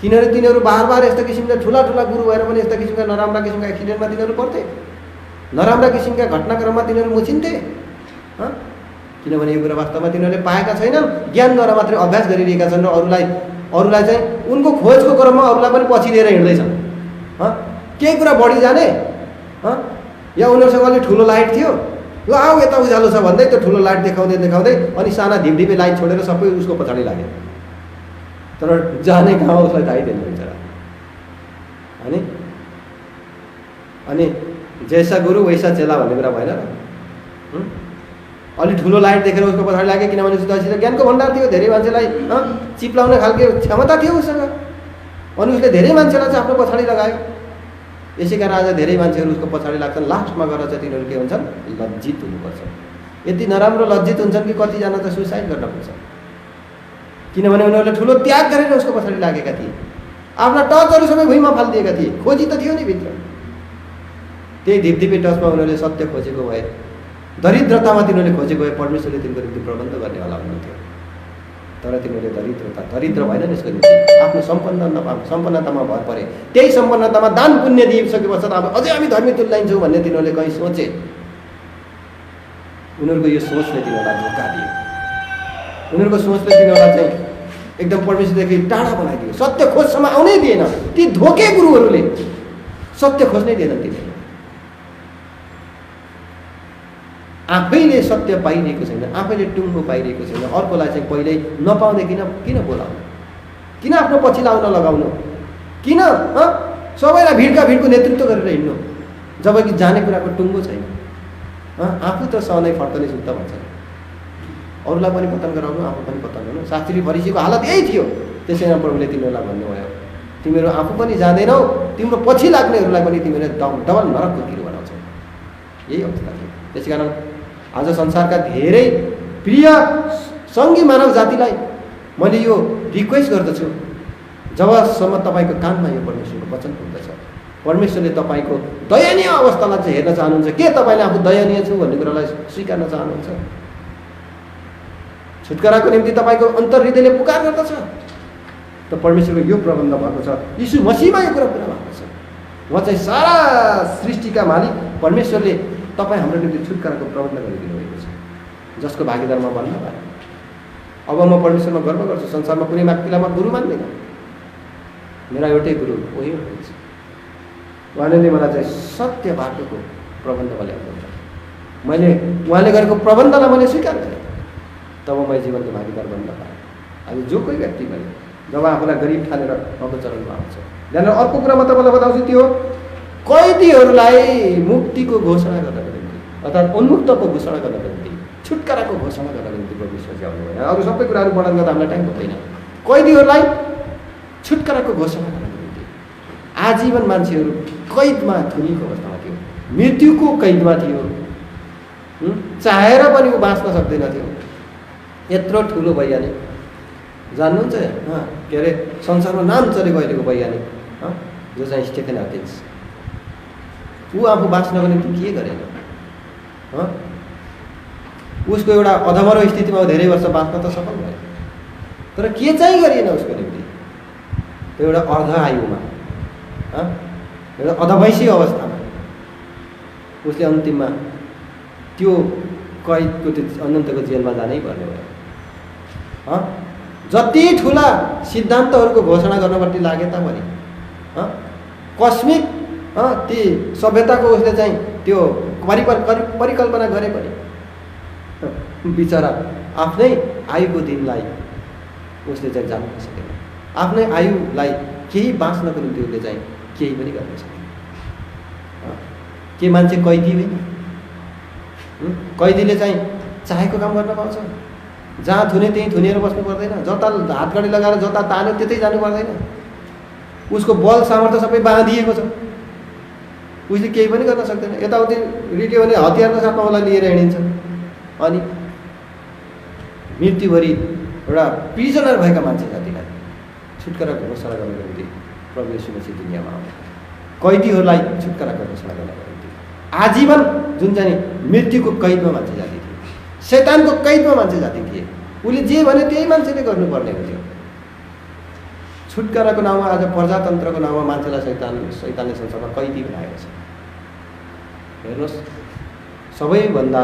तिनीहरू बार यस्ता किसिमका ठुला गुरु भएर पनि यस्ता किसिमका नराम्रा किसिमका एक्सिडेन्टमा तिनीहरू पर्थे, नराम्रा किसिमका घटनाक्रममा तिनीहरू मुछिन्थे। किनभने यो कुरा वास्तवमा तिनीहरूले पाएका छैनन्, ज्ञानद्वारा मात्रै अभ्यास गरिरहेका छन् र अरूलाई चाहिँ उनको खोजको क्रममा अरूलाई पनि पछि लिएर हिँड्दैछन्। केही कुरा बढी जाने या उनीहरूसँग अलिक ठुलो लाइट थियो, ल आऊ यता उज्यालो छ भन्दै त्यो ठुलो लाइट देखाउँदै अनि साना धिपधिपे लाइट छोडेर सबै उसको पछाडि लाग्यो, तर जाने कहाँ उसलाई थाहै दिएन बिचरा। अनि जैसा गुरु वैसा चेला भन्ने कुरा भएन र? अलि ठुलो लाइट देखेर उसको पछाडि लाग्यो, किनभने उसित ज्ञानको भण्डार थियो, धेरै मान्छेलाई चिप्लाउने खालको क्षमता थियो उसँग, अनि उसले धेरै मान्छेलाई चाहिँ आफ्नो पछाडि लगायो। यसै कारण आज धेरै मान्छेहरू उसको पछाडि लाग्छन्, लास्टमा गएर चाहिँ तिनीहरू के हुन्छन्? लज्जित हुनुपर्छ। यति नराम्रो लज्जित हुन्छन् कि कतिजना त सुसाइड गर्न पुग्छ, किनभने उनीहरूले ठुलो त्याग गरेर उसको पछाडि लागेका थिए, आफ्ना टचहरू सबै भुइँमा फालिदिएका थिए। खोजी त थियो नि भित्र, त्यही धिपधिपे टचमा उनीहरूले सत्य खोजेको भए, दरिद्रतामा तिनीहरूले खोजेको भए परमेश्वरले तिनीहरूको निम्ति प्रबन्ध गर्ने होला हुनुहुन्थ्यो। तर तिनीहरूले दरिद्र भएन यसको निम्ति आफ्नो सम्पन्नतामा भर परे। त्यही सम्पन्नतामा दान पुण्य दिइसके पश्चात अब अझै हामी धर्मी तुल्याइन्छौँ भन्ने तिनीहरूले कहीँ सोचे। उनीहरूको यो सोचले तिनीहरूलाई धोका दियो। उनीहरूको सोचले तिनीहरूलाई चाहिँ एकदम परमेश्वरदेखि टाढा बनाइदियो। सत्य खोजसम्म आउनै दिएन। ती धोके गुरुहरूले सत्य खोज्नै दिएनन्। तिनीहरू आफैले सत्य पाइरहेको छैन, आफैले टुङ्गो पाइरहेको छैन, अर्कोलाई चाहिँ पहिल्यै नपाउँदै किन बोलाउनु, किन आफ्नो पछि लाउन लगाउनु, किन सबैलाई भिडको नेतृत्व गरेर हिँड्नु जबकि जाने कुराको टुङ्गो छैन। आफू त सहनै फर्कने सुत्त भन्छ, अरूलाई पनि पतन गराउनु, आफू पनि पतन गर्नु। शास्त्री फरिसीको हालत यही थियो। त्यसैमा प्रभुले तिनीहरूलाई भन्नुभयो, तिमीहरू आफू पनि जाँदैनौ, तिम्रो पछि लाग्नेहरूलाई पनि तिमीले डबल नरकको किरो बनाउँछौ। यही अवस्था थियो। त्यसै कारण आज संसारका धेरै प्रिय सङ्घी मानव जातिलाई मैले यो रिक्वेस्ट गर्दछु, जबसम्म तपाईँको कानमा यो परमेश्वरको वचन पुग्दछ, परमेश्वरले तपाईँको दयनीय अवस्थालाई चाहिँ हेर्न चाहनुहुन्छ। के तपाईँले आफू दयनीय छु भन्ने कुरालाई स्वीकार्न चाहनुहुन्छ? छुटकाराको निम्ति तपाईँको अन्तर्हृदयले पुकार गर्दछ त परमेश्वरको यो प्रबन्ध भएको छ। यीशु मसीहमा यो कुरा पुरा भएको छ। उहाँ चाहिँ सारा सृष्टिका मालिक परमेश्वरले तपाईँ हाम्रो निम्ति छुटकाराको प्रबन्ध गरिदिनु भएको छ, जसको भागीदारमा बन्न भयो। अब म परमेश्वरमा गर्व गर्छु। संसारमा कुनै व्यक्तिलाई म गुरु मान्दिनँ। मेरा एउटै गुरु उही हुनुहुन्छ। उहाँले मलाई चाहिँ सत्य बाटोको प्रबन्धमा ल्याउनुहुन्छ। मैले उहाँले गरेको प्रबन्धलाई मैले स्वीकार गरेँ, तब मैले जीवनको भागीदार बन्न पाएँ। आज जो कोही व्यक्ति भने जब आफूलाई गरिब ठानेर उहाँको चरणमा आउँछ। त्यहाँनिर अर्को कुरा म तपाईँलाई बताउँछु, त्यो कैदीहरूलाई मुक्तिको घोषणा गर्नको निम्ति अर्थात् उन्मुक्तको घोषणा गर्नको निम्ति, छुटकाराको घोषणा गर्नको निम्ति परमेश्वर आउनु भएन। अरू सबै कुराहरू वर्णन गर्दा हामीलाई टाइम हुँदैन। कैदीहरूलाई छुटकाराको घोषणा गर्नको निम्ति आजीवन मान्छेहरू कैदमा थुनिएको अवस्थामा थियो, मृत्युको कैदमा थियो, चाहेर पनि ऊ बाँच्न सक्दैन थियो। यत्रो ठुलो वैज्ञानिक जान्नुहुन्छ, के अरे संसारमा नाम चलेको अहिलेको वैज्ञानिक जो चाहिँ स्टेफन हकिन्स, ऊ आफू बाँच्नको निम्ति के गरेन? उसको एउटा अधमरो स्थितिमा धेरै वर्ष बाँच्न त सफल भयो, तर के चाहिँ गरिएन उसको निम्ति? त्यो एउटा अर्ध आयुमा, एउटा अधवैंशी अवस्थामा उसले अन्तिममा त्यो कैदको त्यो अनन्तको जेलमा जानै पर्ने भयो। जति ठुला सिद्धान्तहरूको घोषणा गर्नपट्टि लागे तापनि कस्मिक ती सभ्यताको उसले चाहिँ त्यो परिकल्पना गरे पनि बिचरा आफ्नै आयुको दिनलाई उसले चाहिँ जान्न सकेन। आफ्नै आयुलाई केही बाँच्नको निम्ति उसले चाहिँ केही पनि गर्न सकेन। के मान्छे कैदी होइन? कैदीले चाहिँ चाहेको काम गर्न पाउँछ। जहाँ थुने त्यहीँ थुनेर बस्नु पर्दैन, जता हातगढी लगाएर जता तान्यो त्यतै जानु पर्दैन। उसको बल सामर्थ्य सबै बाँधिएको छ, उसले केही पनि गर्न सक्दैन। यताउति रिट्यो भने हतियारको साथमा उसलाई लिएर हिँडिन्छ। अनि मृत्युभरि एउटा प्रिजनर भएका मान्छे जातिलाई छुटकाराको घोषणा गर्नको निम्ति प्रभु येशू मसीह दुनियाँमा आउनु, कैदीहरूलाई छुटकाराको घोषणा गर्नको निम्ति आजीवन जुन चाहिँ मृत्युको कैदमा मान्छे जाति थिए, शैतानको कैदमा मान्छे जाति थिए, उसले जे भने त्यही मान्छेले गर्नुपर्ने हुन्थ्यो। छुटकाराको नाउँमा आज प्रजातन्त्रको नाउँमा मान्छेलाई शैतानले संसारमा कैदी बनाएको छ। हेर्नुहोस्, सबैभन्दा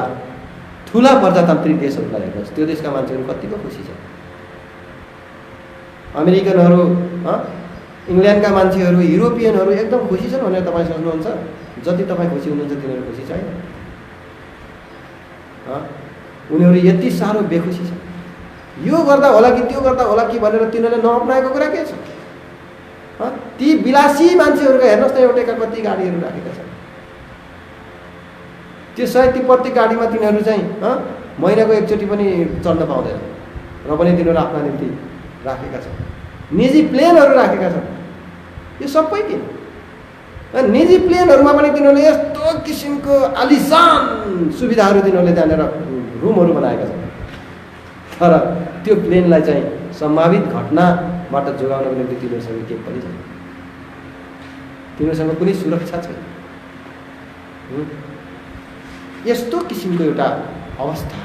ठुला प्रजातान्त्रिक देशहरूलाई हेर्नुहोस्, त्यो देशका मान्छेहरू कतिको खुसी छन्। अमेरिकनहरू, इङ्ल्यान्डका मान्छेहरू, युरोपियनहरू एकदम खुसी छन् भनेर तपाईँ सोच्नुहुन्छ? जति तपाईँ खुसी हुनुहुन्छ तिनीहरू खुसी छैन। उनीहरू यति साह्रो बेखुसी छन्। यो गर्दा होला कि त्यो गर्दा होला कि भनेर तिनीहरूले नअप्नाएको कुरा के छ? ती विलासी मान्छेहरूको हेर्नुहोस् न, एउटैका कति गाडीहरू राखेका छन्। त्यो सायद ती प्रत्येक गाडीमा तिनीहरू चाहिँ महिनाको एकचोटि पनि चढ्न पाउँदैन, र पनि तिनीहरू आफ्ना निम्ति राखेका छन्। निजी प्लेनहरू राखेका छन्। यो सबै किन? निजी प्लेनहरूमा पनि तिनीहरूले यस्तो किसिमको आलिशान सुविधाहरू तिनीहरूले त्यहाँनिर रुमहरू बनाएका छन्। तर त्यो प्लेनलाई चाहिँ सम्भावित घटनाबाट जोगाउनको निम्ति तिनीहरूसँग केही पनि छैन। तिनीहरूसँग कुनै सुरक्षा छैन। यस्तो किसिमको एउटा अवस्था,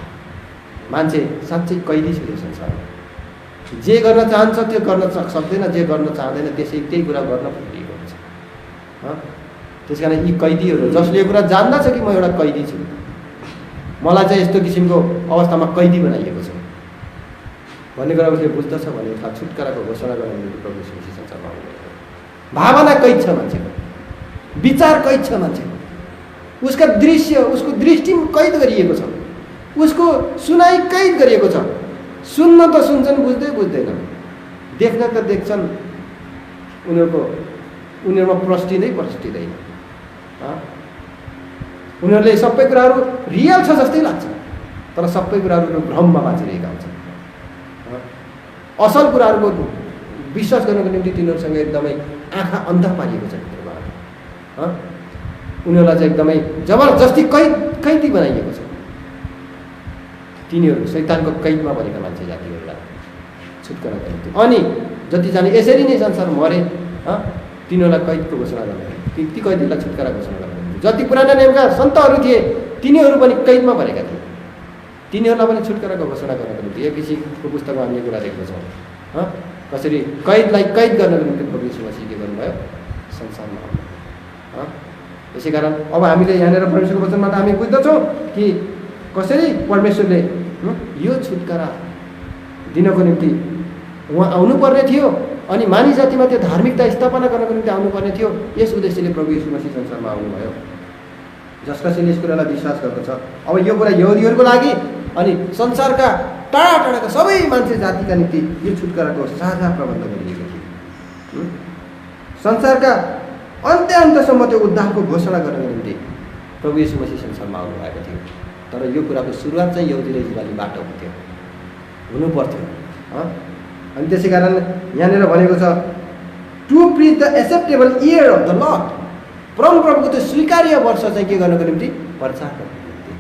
मान्छे साँच्चै कैदी छ यो संसारमा। जे गर्न चाहन्छ त्यो गर्न सक्दैन, जे गर्न चाहँदैन त्यही कुरा गर्न पुगिएको हुन्छ। त्यस कारण यी कैदीहरू जसले यो कुरा जान्दछ कि म एउटा कैदी छु, मलाई चाहिँ यस्तो किसिमको अवस्थामा कैदी बनाइएको छ भन्ने कुरा उसले बुझ्दछ भने छुटकाराको घोषणा गर्न निम्ति प्रभु यीशु मसीह संसारमा आउनुभएको। भावना कैद छ मान्छेको, विचार कैद छ मान्छेको, उसका दृश्य उसको दृष्टि कैद गरिएको छ, उसको सुनाइ कैद गरिएको छ। सुन्न त सुन्छन्, बुझ्दैनन्, देख्न त देख्छन्, उनीहरूमा प्रस्टिँदैन। उनीहरूले सबै कुराहरू रियल छ जस्तै लाग्छ, तर सबै कुराहरू भ्रममा बाँचिरहेका हुन्छन्। असल कुराहरूको विश्वास गर्नको निम्ति तिनीहरूसँग एकदमै आँखा अन्धा पारिएको छ भित्रबाट। उनीहरूलाई चाहिँ एकदमै जबरजस्ती कैदी बनाइएको छ। तिनीहरू शैतानको कैदमा परेका मान्छे जातिहरूलाई छुटकारा गर्नु। अनि जतिजना यसरी नै संसार मरे तिनीहरूलाई कैदको घोषणा गर्ने, ती कैदीलाई छुटकारा घोषणा गर्ने। जति पुराना नियमका सन्तहरू थिए तिनीहरू पनि कैदमा परेका थिए, तिनीहरूलाई पनि छुटकाराको घोषणा गर्नको निम्ति एफिसीको पुस्तकमा हामीले कुरा देख्दछौँ कसरी कैदलाई कैद गर्नको निम्ति प्रभु यीशु मसीह के गर्नुभयो, संसारमा आउनुभयो। यसै कारण अब हामीले यहाँनिर परमेश्वरको वचनबाट हामी बुझ्दछौँ कि कसरी परमेश्वरले यो छुटकारा दिनको निम्ति उहाँ आउनुपर्ने थियो अनि मानिस जातिमा त्यो धार्मिकता स्थापना गर्नको निम्ति आउनुपर्ने थियो। यस उद्देश्यले प्रभु यीशु मसीह संसारमा आउनुभयो। जस कसैले यस कुरालाई विश्वास गर्दछ, अब यो कुरा यहुदीहरूको लागि अनि संसारका टाढा टाढाका सबै मान्छे जातिका निम्ति यो छुटकाराको साझा प्रबन्ध गरिएको थियो। संसारका अन्त्यसम्म त्यो उद्धारको घोषणा गर्नको निम्ति प्रभु यीशु मसीह संसारमा आउनुभएको थियो। तर यो कुराको सुरुवात चाहिँ यहुदी र इजरायलीबाट हुन्थ्यो, हुनुपर्थ्यो। अनि त्यसै कारण यहाँनिर भनेको छ to preach the acceptable year of the Lord, परमप्रभुको त्यो स्वीकार्य वर्ष चाहिँ के गर्नको निम्ति, प्रचार गर्नको निम्ति।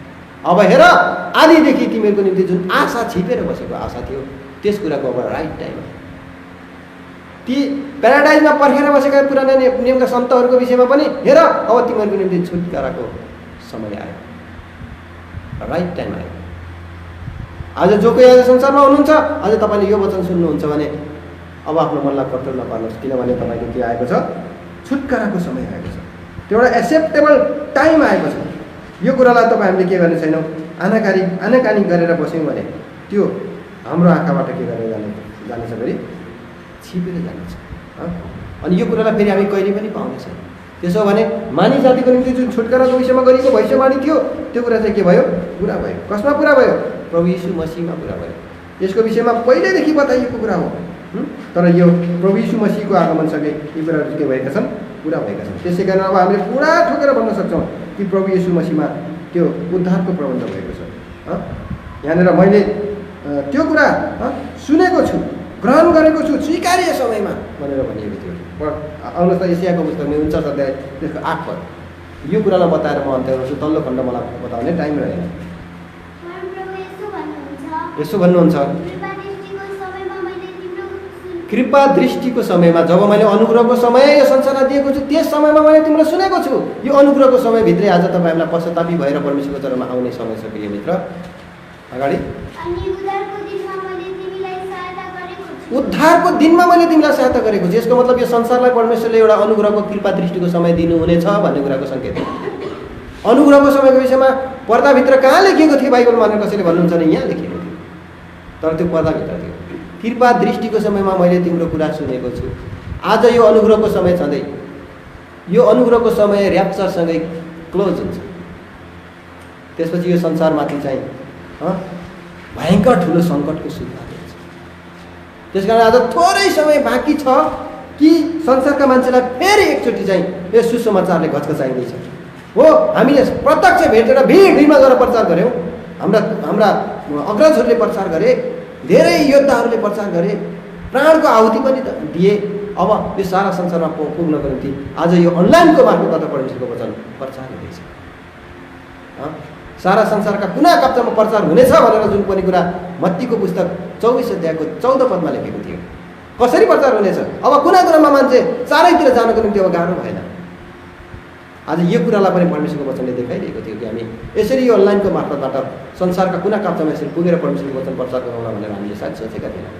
अब हेर, आदिदेखि तिमीहरूको निम्ति जुन आशा छिपेर बसेको आशा थियो त्यस कुराको अब राइट टाइम हो। ती प्याराडाइजमा पर्खेर बसेका पुराना नियमका सन्तहरूको विषयमा पनि हेर, अब तिमीहरूको निम्ति छुटकाराको समय आयो, राइट टाइम आयो। आज जो कोही आज संसारमा हुनुहुन्छ, आज तपाईँले यो वचन सुन्नुहुन्छ भने अब आफ्नो मनलाई कन्ट्रोल नपार्नुहोस्, किनभने तपाईँको के आएको छ, छुटकाराको समय आएको छ, त्यो एउटा एक्सेप्टेबल टाइम आएको छ। यो कुरालाई तपाईँ हामीले के गर्ने छैनौँ, आनाकानी गरेर बस्यौँ भने त्यो हाम्रो आँखाबाट के गरेर जानेछ भने छिपेर जानेछ। अनि यो कुरालाई फेरि हामी कहिले पनि पाउने छैनौँ। त्यसो भने मानिस जातिको निम्ति जुन छुटकाराको विषयमा गरिएको भविष्यवाणी थियो त्यो कुरा चाहिँ के भयो, पुरा भयो। कसमा पुरा भयो, प्रभु यीशु मसीहमा पुरा भयो। यसको विषयमा पहिल्यैदेखि बताइएको कुरा हो, तर यो प्रभु यीशु मसीहको आगमनसँगै यी कुराहरू के भएका छन्, पुरा भएका छन्। त्यसै कारण अब हामीले पुरा ठोकेर भन्न सक्छौँ कि प्रभु यीशु मसीहमा त्यो उद्धारको प्रबन्ध भएको छ। यहाँनिर मैले त्यो कुरा सुनेको छु, ग्रहण गरेको छु स्वीकार्य समयमा भनेर भनिएको थियो। आउनुहोस् त एसियाको पुस्तकमा 49 अध्याय त्यसको 8 पद यो कुरालाई बताएर म अन्त्य गर्छु। तल्लो खण्ड मलाई बताउने टाइम रहेन। यसो भन्नुहुन्छ, कृपा दृष्टिको समयमा जब मैले अनुग्रहको समय यो संसारलाई दिएको छु त्यस समयमा मैले तिमीलाई सुनेको छु। यो अनुग्रहको समयभित्रै आज तपाईँहरूलाई पश्चातापी भएर परमेश्वरको चरणमा आउने समय छ प्रिय मित्र। अगाडि उद्धारको दिनमा मैले तिमीलाई सहायता गरेको छु। यसको मतलब यो संसारलाई परमेश्वरले एउटा अनुग्रहको कृपा दृष्टिको समय दिनुहुनेछ भन्ने कुराको सङ्केत हो। अनुग्रहको समयको विषयमा पर्दाभित्र कहाँ लेखिएको थियो बाइबलमा भनेर कसैले भन्नुहुन्छ भने यहाँ लेखिएको थियो, तर त्यो पर्दाभित्र थियो। कृपा दृष्टिको समयमा मैले तिम्रो कुरा सुनेको छु। आज यो अनुग्रहको समय छँदै यो अनुग्रहको समय र्याप्चरसँगै क्लोज हुन्छ। त्यसपछि यो संसारमाथि चाहिँ भयङ्कर ठुलो सङ्कटको सुरुवात हुन्छ। त्यस कारण आज थोरै समय बाँकी छ कि संसारका मान्छेलाई फेरि एकचोटि चाहिँ यो सुसमाचारले घचघचाइँदैछ। हो, हामीले प्रत्यक्ष भेटेर भिडमा गएर प्रचार गऱ्यौँ, हाम्रा अग्रजहरूले प्रचार गरे, धेरै योद्धाहरूले प्रचार गरे, प्राणको आहुति पनि दिए। अब यो सारा संसारमा पुग्नको निम्ति आज यो अनलाइनको मार्फतबाट परमेश्वरको वचन प्रचार हुँदैछ। सारा संसारका कुना काप्चामा प्रचार हुनेछ भनेर जुन पनि कुरा मत्तीको पुस्तक 24 अध्यायको 14 पदमा लेखेको थियो, कसरी प्रचार हुनेछ। अब कुना कुनामा मान्छे चारैतिर जानको निम्ति अब गाह्रो भएन। आज यो कुरालाई पनि परमेश्वरको वचनले देखाइरहेको थियो कि हामी यसरी यो अनलाइनको मार्फतबाट संसारका कुना काप्चामा यसरी पुगेर परमेश्वरको वचन प्रचार गरौँला भनेर हामीले सायद सोचेका थिएनौँ।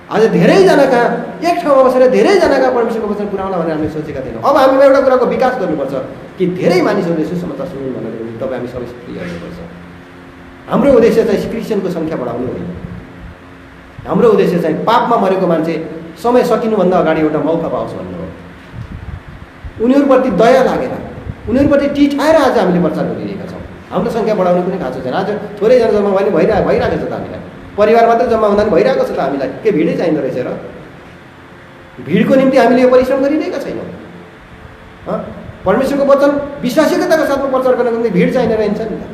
आज धेरैजना कहाँ एक ठाउँमा बसेर धेरैजनाका परमेश्वरको वचन पुर्याउला भनेर हामीले सोचेका थिएनौँ। अब हामीमा एउटा कुराको विकास गर्नुपर्छ कि धेरै मानिसहरूले सुसमाचार सुन्नु भनेर तपाईँ हामी सबै सक्रिय हुनुपर्छ। हाम्रो उद्देश्य चाहिँ क्रिस्चियनको सङ्ख्या बढाउनु होइन। हाम्रो उद्देश्य चाहिँ पापमा मरेको मान्छे समय सकिनुभन्दा अगाडि एउटा मौका पाओस् भन्नु हो। उनीहरूप्रति दया लागेर उनीहरूप्रति टिठाएर आज हामीले प्रचार गरिरहेका छौँ। हाम्रो सङ्ख्या बढाउनु कुनै खाँचो छैन। आज थोरैजना जम्मा भयो भने भइरहेको छ त हामीलाई, परिवार मात्रै जम्मा हुँदा पनि भइरहेको छ त हामीलाई। के भिडै चाहिँदो रहेछ र? भिडको निम्ति हामीले यो परिश्रम गरिरहेका छैनौँ। परमेश्वरको वचन विश्वासिकताको साथमा प्रचार गर्नको निम्ति भिड चाहिने रहन्छ नि त।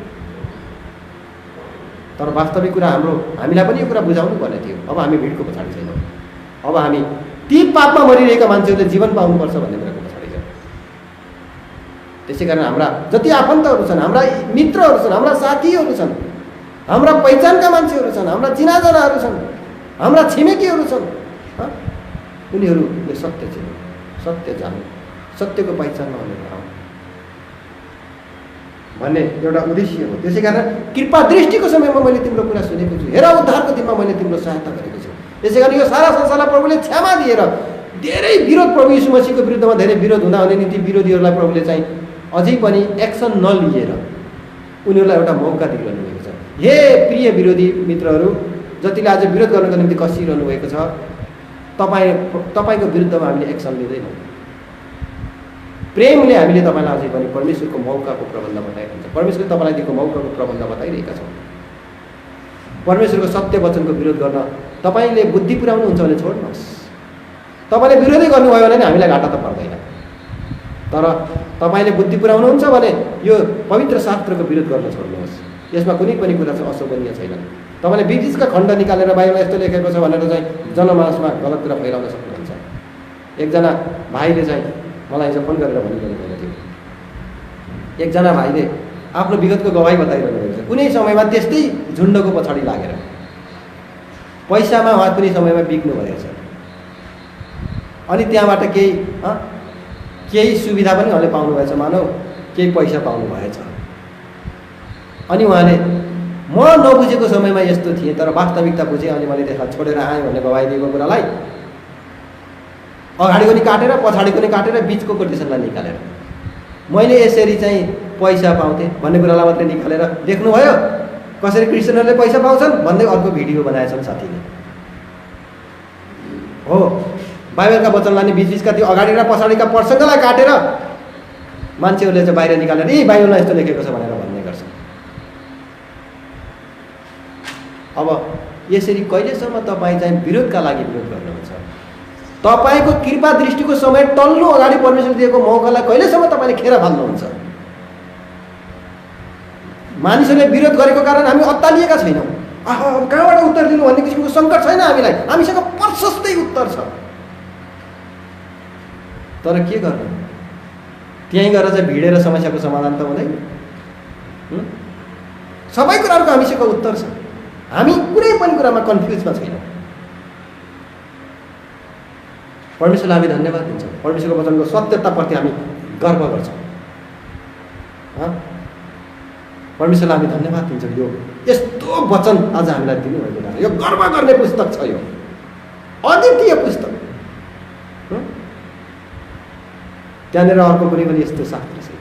तर वास्तविक कुरा हामीलाई पनि यो कुरा बुझाउनु पर्ने थियो। अब हामी भिडको पछाडि छैनौँ। अब हामी ती पापमा मरिरहेका मान्छेहरूले जीवन पाउनुपर्छ भन्ने कुराको पछाडि छौँ। त्यसै कारण हाम्रा जति आफन्तहरू छन्, हाम्रा मित्रहरू छन्, हाम्रा साथीहरू छन्, हाम्रा पहिचानका मान्छेहरू छन्, हाम्रा चिनाजनाहरू छन्, हाम्रा छिमेकीहरू छन्, उनीहरूले सत्य चिन्नु, सत्य जान्नु, सत्यको पहिचानमा हुने भन्ने एउटा उद्देश्य हो। त्यसै कारण कृपा दृष्टिको समयमा मैले तिम्रो कुरा सुनेको छु। हेर उद्धारको दिनमा मैले तिम्रो सहायता गरेको छु। त्यसै कारण यो सारा संसारलाई प्रभुले क्षमा दिएर धेरै विरोध प्रभु यीशु मसीहको विरुद्धमा धेरै विरोध हुँदा हुने नीति विरोधीहरूलाई प्रभुले चाहिँ अझै पनि एक्सन नलिएर उनीहरूलाई एउटा मौका दिइरहनु भएको छ। हे प्रिय विरोधी मित्रहरू, जतिले आज विरोध गर्नको निम्ति कसिरहनु भएको छ, तपाईँको विरुद्धमा हामीले एक्सन लिँदैनौँ। प्रेमले हामीले तपाईँलाई अझै पनि परमेश्वरको मौकाको प्रबन्ध बताइरहन्छ। परमेश्वरले तपाईँलाई दिएको मौकाको प्रबन्ध बताइरहेका छौँ। परमेश्वरको सत्य वचनको विरोध गर्न तपाईँले बुद्धि पुर्याउनुहुन्छ भने छोड्नुहोस्। तपाईँले विरोधै गर्नुभयो भने हामीलाई घाटा त पर्दैन। तर तपाईँले बुद्धि पुर्याउनुहुन्छ भने यो पवित्र शास्त्रको विरोध गर्न छोड्नुहोस्। यसमा कुनै पनि कुरा चाहिँ अशोभनीय छैन। तपाईँले बिचका खण्ड निकालेर बाइबलमा यस्तो लेखेको छ भनेर चाहिँ जनमानसमा गलत कुरा फैलाउन सक्नुहुन्छ। एकजना भाइले चाहिँ मलाई हिजो फोन गरेर भनिरहनु भएको थियो। एकजना भाइले आफ्नो विगतको गवाही बताइरहनु भएको छ। कुनै समयमा त्यस्तै झुन्डको पछाडि लागेर पैसामा उहाँ कुनै समयमा बिग्नु भएको छ। अनि त्यहाँबाट केही सुविधा पनि उहाँले पाउनुभएछ, मानव केही पैसा पाउनु भएछ। अनि उहाँले म नबुझेको समयमा यस्तो थिएँ, तर वास्तविकता बुझेँ, अनि मैले त्यसलाई छोडेर आएँ भन्ने गवाही दिएको कुरालाई अगाडिको नि काटेर पछाडिको नि काटेर बिचको कोटेसनलाई निकालेर मैले यसरी चाहिँ पैसा पाउँथेँ भन्ने कुरालाई मात्रै निकालेर देख्नुभयो कसरी क्रिस्चियनहरूले पैसा पाउँछन् भन्दै अर्को भिडियो बनाएछन् साथीले। हो, बाइबलका वचनलाई नि बिचबिचका त्यो अगाडि र पछाडिका प्रसङ्गलाई काटेर मान्छेहरूले चाहिँ बाहिर निकालेर बाइबलमा यस्तो लेखेको छ भनेर भन्ने गर्छ। अब यसरी कहिलेसम्म तपाईँ चाहिँ विरोधका लागि विरोध गर्नुहुन्छ? तपाईँको कृपा दृष्टिको समय टल्नु अगाडि परमेश्वरले दिएको मौकालाई कहिलेसम्म तपाईँले खेर फाल्नुहुन्छ? मानिसहरूले विरोध गरेको कारण हामी अत्तालिएका छैनौँ। कहाँबाट उत्तर दिनु भन्ने किसिमको सङ्कट छैन हामीलाई, हामीसँग प्रशस्तै उत्तर छ। तर के गर्नु? त्यहीँ गएर चाहिँ भिडेर समस्याको समाधान त हुँदैन। सबै कुराहरूको हामीसँग उत्तर छ। हामी कुनै पनि कुरामा कन्फ्युजमा छैनौँ। परमेश्वरलाई हामी धन्यवाद दिन्छौँ। परमेश्वरको वचनको सत्यताप्रति हामी गर्व गर्छौँ। परमेश्वरलाई हामी धन्यवाद दिन्छौँ। यो यस्तो वचन आज हामीलाई दिनुभएको कारण यो गर्व गर्ने पुस्तक छ। यो अद्वितीय पुस्तक। त्यहाँनिर अर्को कुनै पनि यस्तो शास्त्र छैन।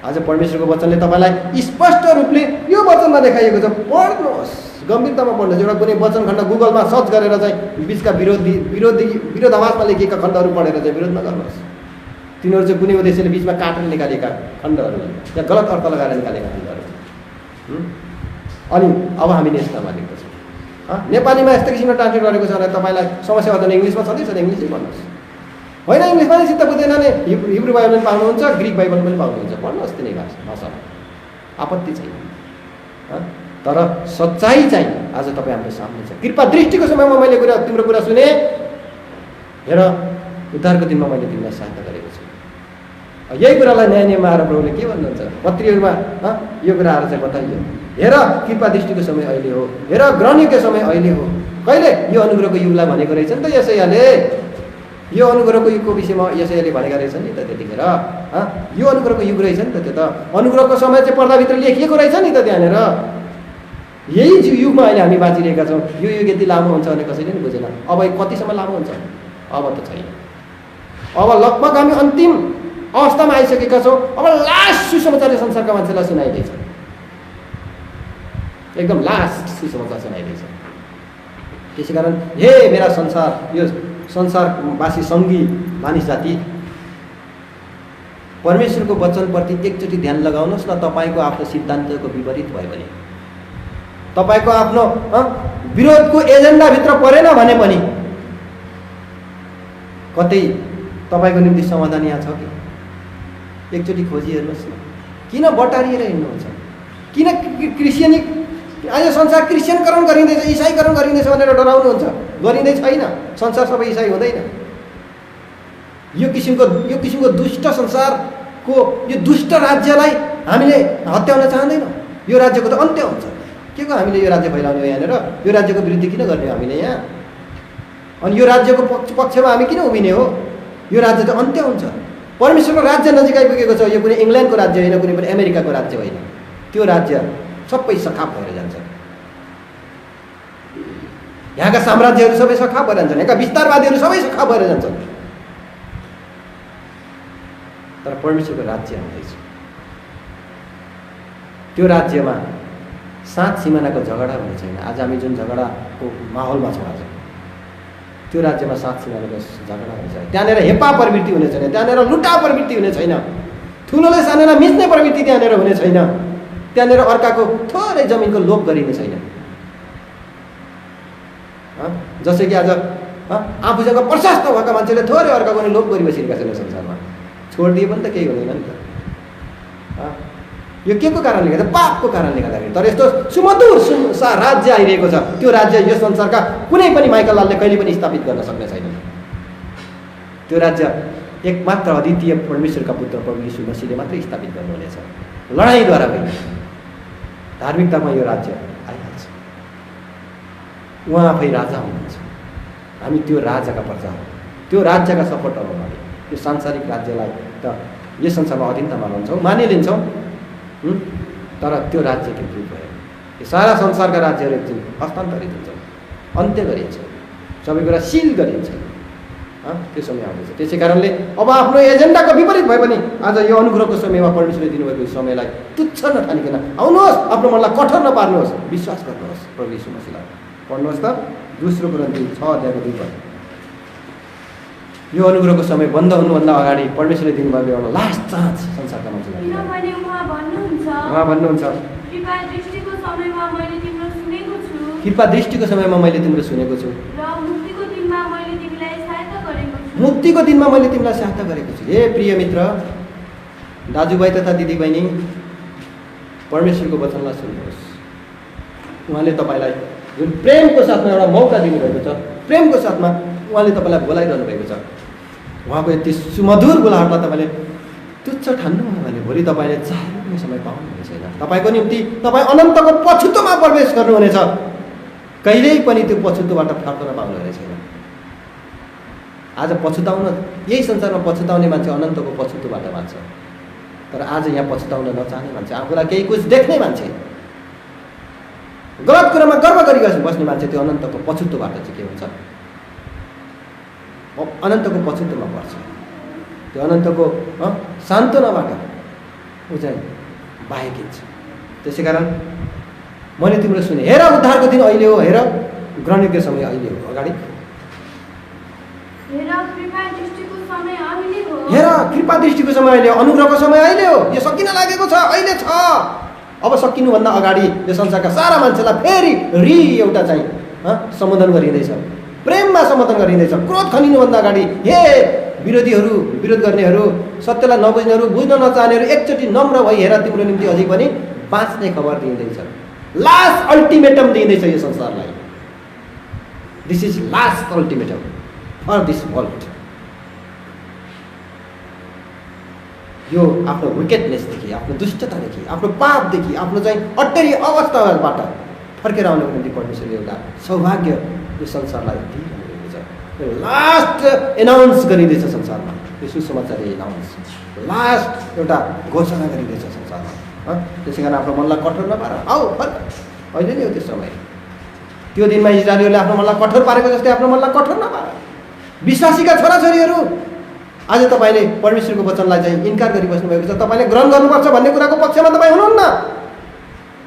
आज परमेश्वरको वचनले तपाईँलाई स्पष्ट रूपले यो वचनमा देखाइएको छ। पढ्नुहोस्, गम्भीरतामा पढ्नुहोस्। एउटा कुनै वचन खण्ड गुगलमा सर्च गरेर चाहिँ बिचका विरोधाभासमा लेखिएका खण्डहरू पढेर चाहिँ विरोध नगर्नुहोस्। तिनीहरू चाहिँ कुनै उद्देश्यले बिचमा काटेर निकालेका खण्डहरू या गलत अर्थ लगाएर निकालेका खण्डहरू। अनि अब हामीले यस्तामा लेख्दछौँ। नेपालीमा यस्तो किसिमले ट्रान्सलेट गरेको छ भने तपाईँलाई समस्या पर्दैन। इङ्ग्लिसमा छँदैछ भने इङ्ग्लिसै पढ्नुहोस्। होइन, इङ्ग्लिसमा नै सिद्ध बुझ्दैन भने हिब्रू बाइबल पनि पाउनुहुन्छ, ग्रिक बाइबल पनि पाउनुहुन्छ। पढ्नुहोस् तिनै भाषामा, आपत्ति छैन। तर सच्चाइ चाहिँ आज तपाईँ हाम्रो सामने छ। कृपा दृष्टिको समयमा मैले तिम्रो कुरा सुने, हेर उद्धारको दिनमा मैले तिमीलाई सहायता गरेको छु। यही कुरालाई न्याय नियममा आएर प्रभुले के भन्नुहुन्छ? पत्रीहरूमा यो कुराहरू चाहिँ बताइयो। हेर कृपा दृष्टिको समय अहिले हो, हेर ग्रहणीयको समय अहिले हो। कहिले? यो अनुग्रहको युगलाई भनेको रहेछ नि त यशायाले। यो अनुग्रहको युगको विषयमा यशायाले भनेका रहेछ नि त त्यतिखेर। यो अनुग्रहको युग रहेछ नि त। त्यो त अनुग्रहको समय चाहिँ पर्दाभित्र लेखिएको रहेछ नि त त्यहाँनिर। यही युगमा अहिले हामी बाँचिरहेका छौँ। यो युग यति लामो हुन्छ भने कसैले पनि बुझेन। अब कतिसम्म लामो हुन्छ? अब त छैन। अब लगभग हामी अन्तिम अवस्थामा आइसकेका छौँ। अब लास्ट सुसमाचार संसारका मान्छेलाई सुनाइदिएछ, एकदम लास्ट सुसमाचार सुनाइदिएछ। त्यसै कारण हे मेरा संसार, यो संसारवासी सङ्गी मानिस जाति, परमेश्वरको वचनप्रति एकचोटि ध्यान लगाउनुहोस् न। तपाईँको आफ्नो सिद्धान्तको विपरीत भयो भने, तपाईँको आफ्नो विरोधको एजेन्डाभित्र परेन भने पनि कतै तपाईँको निम्ति समाधान यहाँ छ कि? एकचोटि खोजी हेर्नुहोस् न। किन बटारिएर हिँड्नुहुन्छ? किन क्रिस्चियनी आज संसार क्रिस्चियनकरण गरिँदैछ, इसाईकरण गरिँदैछ भनेर डराउनुहुन्छ? गरिँदै छैन। संसार सबै इसाई हुँदैन। यो किसिमको दुष्ट संसारको यो दुष्ट राज्यलाई हामीले हत्याउन चाहँदैनौँ। यो राज्यको त अन्त्य हुन्छ। के को हामीले यो राज्य फैलाउने हो यहाँनिर? यो राज्यको विरुद्ध किन गर्ने हो हामीले यहाँ? अनि यो राज्यको पक्षमा हामी किन उभिने हो? यो राज्य त अन्त्य हुन्छ। परमेश्वरको राज्य नजिक आइपुगेको छ। यो कुनै इङ्ल्यान्डको राज्य होइन, कुनै पनि अमेरिकाको राज्य होइन। त्यो राज्य सबै सखाप भएर जान्छ। यहाँका साम्राज्यहरू सबै सखाप भएर जान्छन्। यहाँका विस्तारवादीहरू सबै सखाप भएर जान्छन्। तर परमेश्वरको राज्य आउँदैछ। त्यो राज्यमा सात सिमानाको झगडा हुने छैन। आज हामी जुन झगडाको माहौलमा छौँ, आज त्यो राज्यमा सात सिमानाको झगडा हुने छैन। त्यहाँनिर हेपा प्रवृत्ति हुने छैन। त्यहाँनिर लुटा प्रवृत्ति हुने छैन। ठुलोले सानोलाई मिच्ने प्रवृत्ति त्यहाँनिर हुने छैन। त्यहाँनिर अर्काको थोरै जमिनको लोभ गरिने छैन। जसै कि आज आफूसँग प्रशस्त भएका मान्छेले थोरै अर्काको नि लोभ गरिबसेका छन् संसारमा। छोडिदिए पनि त केही हुँदैन नि त। यो के को कारणले गर्दा? पापको कारणले गर्दाखेरि। तर यस्तो सुमधुर राज्य आइरहेको छ, त्यो राज्य यो संसारका कुनै पनि माइकललालले कहिले पनि स्थापित गर्न सक्ने छैन। त्यो राज्य एकमात्र अद्वितीय परमेश्वरका पुत्र प्रभु यीशु मसीहले मात्रै स्थापित गर्नुहुनेछ। लडाइँद्वारा होइन, धार्मिकतामा यो राज्य आइहाल्छ। उहाँ आफै राजा हुनुहुन्छ। हामी त्यो राजाका प्रजा हौँ, त्यो राज्यका सपोर्टर हौँ। हामी यो सांसारिक राज्यलाई त यो संसारमा अधीनता मान्छौँ, मानिलिन्छौँ, तर त्यो राज्य के भयो? यो सारा संसारका राज्यहरू एकदिन हस्तान्तरित हुन्छन्, अन्त्य गरिन्छ, सबै कुरा सिल गरिन्छ। त्यो समय आउँदैछ। त्यसै कारणले अब आफ्नो एजेन्डाको विपरीत भए पनि आज यो अनुग्रहको समयमा परमेश्वरले दिनुभएको समयलाई तुच्छ नठानिकन आउनुहोस्, आफ्नो मनलाई कठोर नपार्नुहोस्, विश्वास गर्नुहोस् प्रभु यीशु मसीहलाई। पढ्नुहोस् त 2 कोरिन्थी 6:2। यो अनुग्रहको समय बन्द हुनुभन्दा अगाडि परमेश्वरले दिनुभएको एउटा लास्ट चान्स संसारका मान्छेलाई। उहाँ भन्नुहुन्छ कृपा दृष्टिको समयमा मैले तिम्रो सुनेको छु, मुक्तिको दिनमा मैले तिमीलाई सहायता गरेको छु। हे प्रिय मित्र, दाजुभाइ तथा दिदीबहिनी, परमेश्वरको वचनलाई सुन्नुहोस्। उहाँले तपाईँलाई जुन प्रेमको साथमा एउटा मौका दिनुभएको छ, प्रेमको साथमा उहाँले तपाईँलाई बोलाइरहनु भएको छ। उहाँको यति सुमधुर बोलाहटलाई तपाईँले तुच्छ ठान्नुभयो भने भोलि तपाईँले चाहेको समय पाउनुहुने छैन। तपाईँको निम्ति तपाईँ अनन्तको पछुतोमा प्रवेश गर्नुहुनेछ। कहिल्यै पनि त्यो पछुतोबाट फर्कन पाउनुहुने छैन। आज पछुताउन, यही संसारमा पछुताउने मान्छे अनन्तको पछुतोबाट बाँच्छ। तर आज यहाँ पछुताउन नचाहने मान्छे, आफूलाई केही कुछ देख्ने मान्छे, गलत कुरामा गर्व गरिबस्ने मान्छे, त्यो अनन्तको पछुतोबाट चाहिँ के हुन्छ? अनन्तको पछुतोमा पर्छ। त्यो अनन्तको सान्त्वनाबाट ऊ चाहिँ बाहेकिन्छ। त्यसै कारण मैले तिम्रो सुने, हेर उद्धारको दिन अहिले हो, हेर ग्रहणको समय अहिले हो, अगाडि हेर कृपा दृष्टिको समय अहिले हो, अनुग्रहको समय अहिले हो। यो सकिन लागेको छ, अहिले छ। अब सकिनुभन्दा अगाडि यो संसारका सारा मान्छेलाई फेरि एउटा चाहिँ सम्बोधन गरिँदैछ, प्रेममा सम्बोधन गरिँदैछ। क्रोध खनिनुभन्दा अगाडि हे विरोधीहरू, विरोध गर्नेहरू, सत्यलाई नबुझ्नेहरू, बुझ्न नचाहनेहरू, एकचोटि नम्र भई हेर, तिम्रो निम्ति अझै पनि बाँच्ने खबर दिँदैछ। लास्ट अल्टिमेटम दिँदैछ यो संसारलाई। This is last ultimatum for this world. यो आफ्नो विकेटनेसदेखि, आफ्नो दुष्टतादेखि, आफ्नो पापदेखि, आफ्नो चाहिँ अट्टरी अवस्थाबाट फर्केर आउनको निम्ति परमेश्वरले एउटा सौभाग्य यो संसारलाई दिइरहेको छ। यो लास्ट एनाउन्स गरिँदैछ संसारमा, यो सुसमाचार एनाउन्स, लास्ट एउटा घोषणा गरिँदैछ संसारमा। त्यसै कारण आफ्नो मनलाई कठोर नपार, आऊ फर्क, अहिले नै हो त्यो समय। त्यो दिनमा इजरायलीहरूले आफ्नो मनलाई कठोर पारेको जस्तै आफ्नो मनलाई कठोर नपार। विश्वासीका छोराछोरीहरू आज तपाईँले परमेश्वरको वचनलाई चाहिँ इन्कार गरिबस्नु भएको छ। तपाईँले ग्रहण गर्नुपर्छ भन्ने कुराको पक्षमा तपाईँ हुनुहुन्न।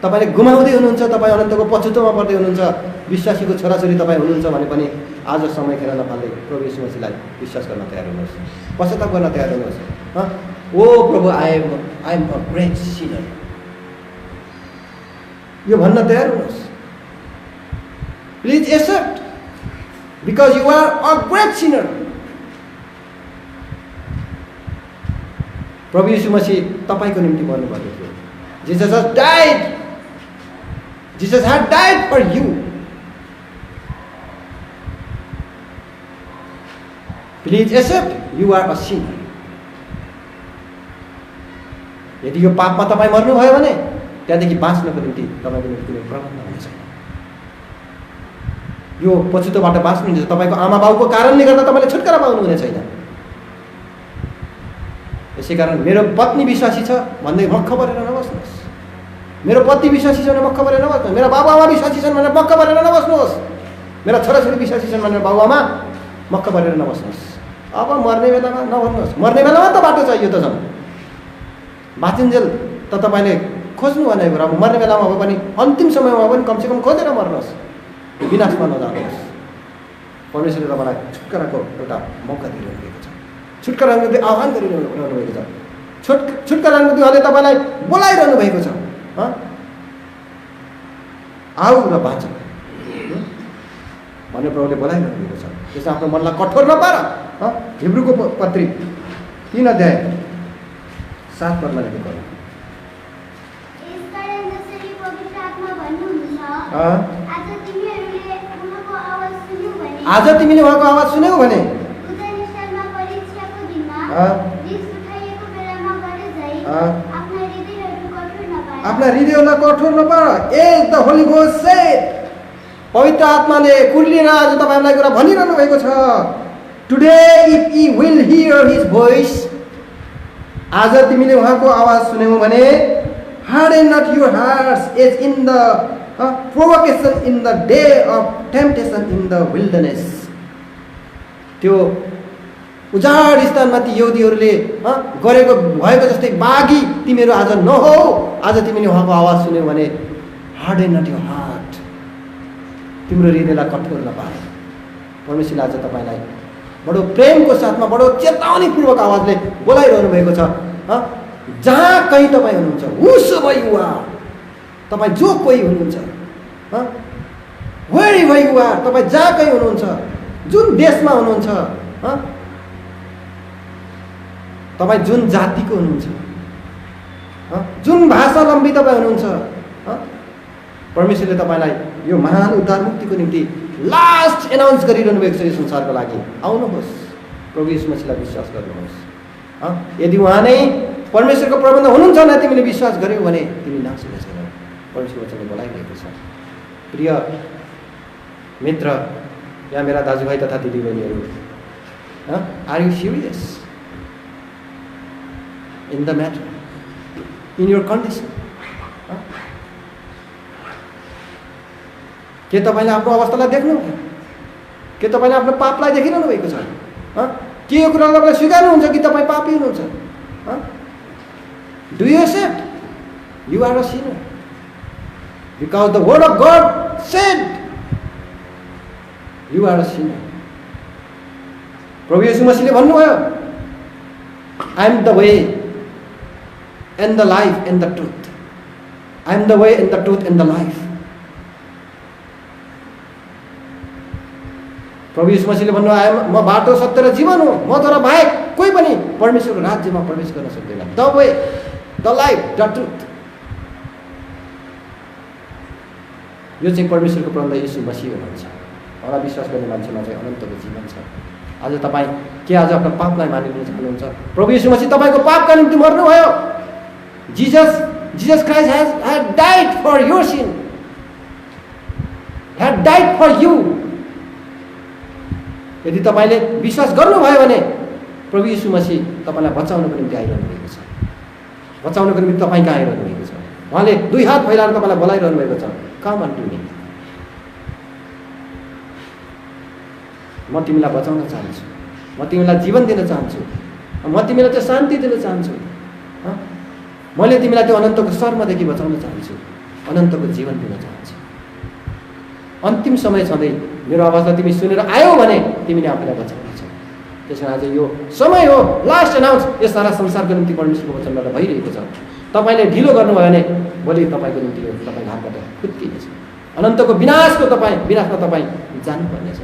तपाईँले गुमाउँदै हुनुहुन्छ, तपाईँ अनन्तको पछुतोमा पर्दै हुनुहुन्छ। विश्वासीको छोराछोरी तपाईँ हुनुहुन्छ भने पनि आज समय खेर नफाल्दै प्रभु यीशु मसीहलाई विश्वास गर्न तयार हुनुहोस्, पश्चाताप गर्न तयार हुनुहोस्। ओ प्रभु, I am a great sinner, यो भन्न तयार हुनुहोस्। Please accept, because you are a great sinner. प्रभु यीशु मसीह तपाईँको निम्ति मर्नुभएको थियो। Jesus has died, Jesus had died for you. Please accept, you are a sinner. यदि यो पापमा तपाईँ मर्नुभयो भने त्यहाँदेखि बाँच्नको निम्ति तपाईँको निम्ति कुनै प्रबन्ध हुने छैन। यो पछुतोबाट बाँच्नु हुन्छ। तपाईँको आमा बाउको कारणले गर्दा तपाईँले छुटकारा पाउनु हुने छैन। यसै कारण मेरो पत्नी विश्वासी छ भन्दै मक्ख परेर नबस्नुहोस्। मेरो पति विश्वासी छ भने मक्ख परेर नबस्नुहोस्। मेरा बाबुआमा विश्वासी छन् भनेर मक्ख परेर नबस्नुहोस्। मेरा छोराछोरी विश्वासी छन् भनेर बाबुआमा मक्ख परेर नबस्नुहोस्। अब मर्ने बेलामा नभन्नुहोस्। मर्ने बेलामा त बाटो चाहियो त झन्। बाँचिन्जेल त तपाईँले खोज्नु भनेको कुरा, मर्ने बेलामा हो पनि अन्तिम समयमा पनि कमसेकम खोजेर मर्नुहोस्, विनाशमा नजानुहोस्। परमेश्वरले तपाईँलाई छुटकाराको एउटा मौका दिइरहनु भएको छ, छुटकाराको निम्ति आह्वान गरिरहनु भएको छ, छुटकाराको निम्ति उहाँले तपाईँलाई बोलाइरहनु भएको छ। आऊ र बाँच भनेर प्रभुले बोलाइरहनु भएको छ। त्यसमा आफ्नो मनलाई कठोर नपार। हिब्रूको पत्री 3 अध्याय 7 पदमा लेखेको हो। यसकारण जसरी पवित्र आत्मा भन्नुहुन्छ, आज तिमीले उहाँको आवाज सुन्यौ भने, उदयस्थलमा परीक्षाको दिनमा रिस उठाइएको बेलामा गरे झै आफ्ना हृदयहरू कठोर नपार। आफ्ना हृदयहरूलाई कठोर नपार। ए द होली गोस्ट सेड, पवित्र आत्माले कुर्लिएर आज तपाईँहरूलाई कुरा भनिरहनु भएको छ। Today if you will hear his voice, आज तिमीले उहाँको आवाज सुन्यौ भने, harden not your hearts as in the provocation in the day of temptation in the wilderness। त्यो उजाड स्थानमा ती यहुदीहरूले गरेको भएको जस्तै बागी तिमीहरू आज नहो। आज तिमीले उहाँको आवाज सुन्यौ भने, harden not your heart, तिम्रो हृदयलाई कठोर नपार। परमेश्वरले आज तपाईँलाई बडो प्रेमको साथमा बडो चेतावनीपूर्वक आवाजले बोलाइरहनु भएको छ। जहाँ कहीँ तपाईँ हुनुहुन्छ, उसो युवा तपाईँ जो कोही हुनुहुन्छ, वेरी युवा तपाईँ जहाँ कहीँ हुनुहुन्छ, जुन देशमा हुनुहुन्छ, तपाईँ जुन जातिको हुनुहुन्छ, जुन भाषालम्बी तपाईँ हुनुहुन्छ, परमेश्वरले तपाईँलाई यो महान उद्धार मुक्तिको निम्ति लास्ट एनाउन्स गरिरहनु भएको छ। यो संसारको लागि आउनुहोस्, प्रभु यीशु मसीहलाई विश्वास गर्नुहोस्। यदि उहाँ नै परमेश्वरको प्रबन्ध हुनुहुन्छ भने तिमीले विश्वास गर्यौ भने तिमी नाश हुने छैनौ। परमेश्वर वचनले बोलाइरहेको छ। प्रिय मित्र या मेरा दाजुभाइ तथा दिदीबहिनीहरू, are you serious in the matter, in your condition? के तपाईँले आफ्नो अवस्थालाई देख्नुभयो? के तपाईँले आफ्नो पापलाई देखिरहनु भएको छ? के यो कुरालाई तपाईँले स्वीकार्नुहुन्छ कि तपाईँ पापी हुनुहुन्छ? Do you accept you are a sinner? Because the word of God said you are a sinner. प्रभु यीशु मसीहले भन्नुभयो, I am the way and the life and the truth. I am the way and the truth and the life. प्रभु यीशु मसीहले भन्नुभयो, म बाटो सत्य र जीवन हो, मद्वारा बाहेक कोही पनि परमेश्वरको राज्यमा प्रवेश गर्न सक्दैन। The way, the life, the truth. यो चाहिँ परमेश्वरको प्रबन्ध यीशु मसीह हुनुहुन्छ। उहाँलाई विश्वास गर्ने मान्छेमा चाहिँ अनन्तको जीवन छ। आज तपाईँ के आज आफ्नो पापलाई मानिलिन चाहनुहुन्छ? प्रभु यीशु मसीह तपाईँको पापका निम्ति मर्नुभयो। Jesus Christ had died for your sin, had died for you. यदि तपाईँले विश्वास गर्नुभयो भने प्रभु यीशु मसीह तपाईँलाई बचाउनको निम्ति आइरहनु भएको छ। बचाउनको निम्ति तपाईँ कहाँ आइरहनु भएको छ? उहाँले 2 हात फैलाएर तपाईँलाई बोलाइरहनु भएको छ। कम अन टु मी। म तिमीलाई बचाउन चाहन्छु, म तिमीलाई जीवन दिन चाहन्छु, म तिमीलाई त्यो शान्ति दिन चाहन्छु। मैले तिमीलाई त्यो अनन्तको शर्मदेखि बचाउन चाहन्छु, अनन्तको जीवन दिन चाहन्छु। अन्तिम समय छँदै मेरो आवाजलाई तिमी सुनेर आयौ भने तिमीले आफूलाई बचाउनेछौ। त्यस कारण आज यो समय हो, लास्ट एनाउन्स यो सारा संसारको निम्ति परमेश्वरको वचनबाट भइरहेको छ। तपाईँले ढिलो गर्नुभयो भने भोलि तपाईँको निम्ति तपाईँ घाटबाट खुत्किनेछ, अनन्तको विनाशमा तपाईँ जानुपर्नेछ।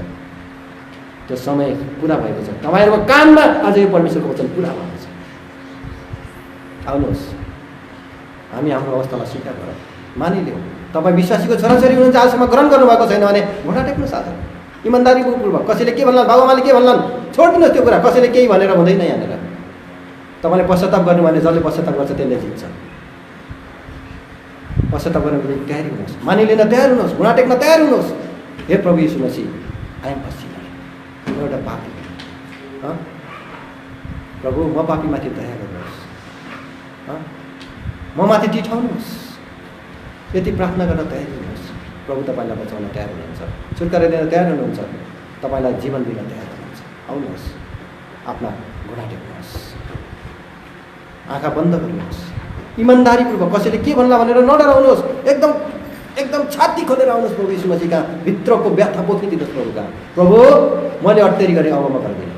त्यो समय पुरा भएको छ, तपाईँहरूको कानमा आज यो परमेश्वरको वचन पुरा भएको छ। आउनुहोस्, हामी हाम्रो अवस्थालाई स्वीकार गरौँ, मानिलिउँ। तपाईँ विश्वासीको छोराछोरी हुनुहुन्छ, आजसम्म ग्रहण गर्नुभएको छैन भने घुँडा टेक्नुहोस्। आज इमान्दारीपूर्वक कसैले के भन्लान्, बाबुआमाले के भन्लान्, छोडिदिनुहोस् त्यो कुरा। कसैले केही भनेर हुँदैन यहाँनिर। तपाईँले पश्चाताप गर्नु भने जसले पश्चाताप गर्छ त्यसले जित्छ। पश्चाताप गर्नको लागि तयारी हुनुहोस्, मानिलिन तयार हुनुहोस्, घुँडा टेक्न तयार हुनुहोस्। हे प्रभु यीशु मसीह, आइ एम पश्चिम, म एउटा पापी, प्रभु म पापीमाथि दया गर्नुहोस्, म माथि टिठाउनुहोस्। यति प्रार्थना गर्न तयार हुनुहोस्। प्रभु तपाईँलाई बचाउन तयार हुनुहुन्छ, छुटकारा दिन तयार हुनुहुन्छ, तपाईँलाई जीवन दिन तयार हुनुहुन्छ। आउनुहोस्, आफ्ना घुँडा टेक्नुहोस्, आँखा बन्द गर्नुहोस्, इमान्दारीपूर्वक कसैले के भन्ला भनेर नडराउनुहोस्। एकदम एकदम छाती खोलेर आउनुहोस् प्रभु यीशु मसीहका भित्रको व्यथा पोखिदिनुहोस् प्रभुका। प्रभु मैले अट्टेरी गरेँ, अब म गर्दिनँ।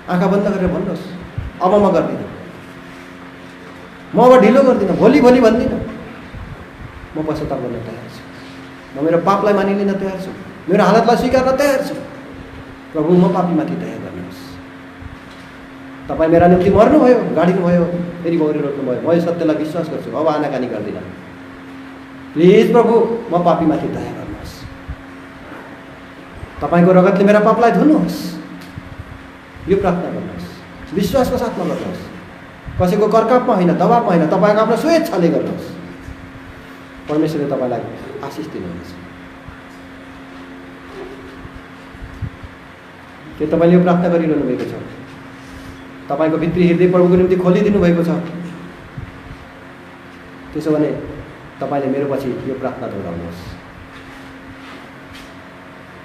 आँखा बन्द गरेर भन्नुहोस्, अब म गर्दिनँ, म अब ढिलो गर्दिनँ, भोलि भन्दिनँ। म पश्चाताप गर्न तयार छु, म मेरो पापलाई मानिलिन तयार छु, मेरो हालतलाई स्वीकार्न तयार छु। प्रभु म पापीमाथि दया गर्नुहोस्। तपाईँ मेरा निम्ति मर्नुभयो, गाडिनुभयो, फेरि बौरी रोक्नुभयो। म यो सत्यलाई विश्वास गर्छु, अब आनाकानी गर्दिनँ। प्लिज प्रभु म पापीमाथि दया गर्नुहोस्। तपाईँको रगतले मेरा पापलाई धुनुहोस्। यो प्रार्थना गर्नुहोस्, विश्वासको साथमा गर्नुहोस्। कसैको कर्कपमा होइन, दबाबमा होइन, तपाईँको आफ्नो स्वेच्छाले गर्नुहोस्। परमेश्वरले तपाईँलाई आशिष दिनुहुन्छ। के तपाईँले यो प्रार्थना गरिरहनु भएको छ? तपाईँको भित्री हृदय प्रभुको निम्ति खोलिदिनु भएको छ? त्यसो भने तपाईँले मेरो पछि यो प्रार्थना दोहोऱ्याउनुहोस्।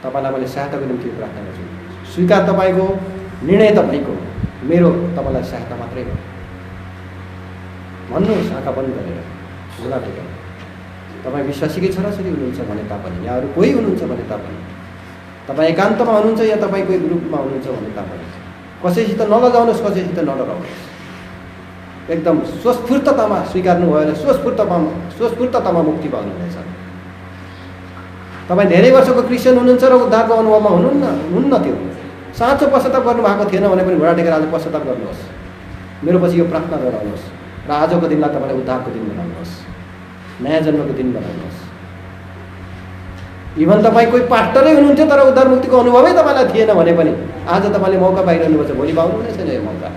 तपाईँलाई मैले सहायताको निम्ति यो प्रार्थना गर्छु। स्वीकार तपाईँको, निर्णय तपाईँको, मेरो तपाईँलाई सहायता मात्रै हो। भन्नुहोस् आँखा बन्द गरेर, घुँडा टेकेर। तपाईँ विश्वासीकै छोराछोरी हुनुहुन्छ भने तापनि, या अरू कोही हुनुहुन्छ भने तापनि, तपाईँ एकान्तमा हुनुहुन्छ या तपाईँको ग्रुपमा हुनुहुन्छ भने तापनि, कसैसित नलजाउनुहोस्, कसैसित नडराउनुहोस्। एकदम स्वस्फूर्ततामा स्वीकार्नु भयो भने स्वस्फूर्ततामा मुक्ति पाउनुहुनेछ। तपाईँ धेरै वर्षको क्रिस्चियन हुनुहुन्छ र उद्धारको अनुभवमा हुनुहुन्न थियो, साँचो पश्चाताप गर्नुभएको थिएन भने पनि घुँडा टेकेर आज पश्चाताप गर्नुहोस्। मेरो पछि यो प्रार्थना गराउनुहोस् र आजको दिनलाई तपाईँले उद्धारको दिन बनाउनुहोस्, नयाँ जन्मको दिन बनाउनुहोस्। इभन तपाईँ कोही पास्टरै हुनुहुन्थ्यो तर उद्धार मुक्तिको अनुभवै तपाईँलाई थिएन भने पनि आज तपाईँले मौका पाइरहनुपर्छ, भोलि पाउनु नै छैन यो मौका।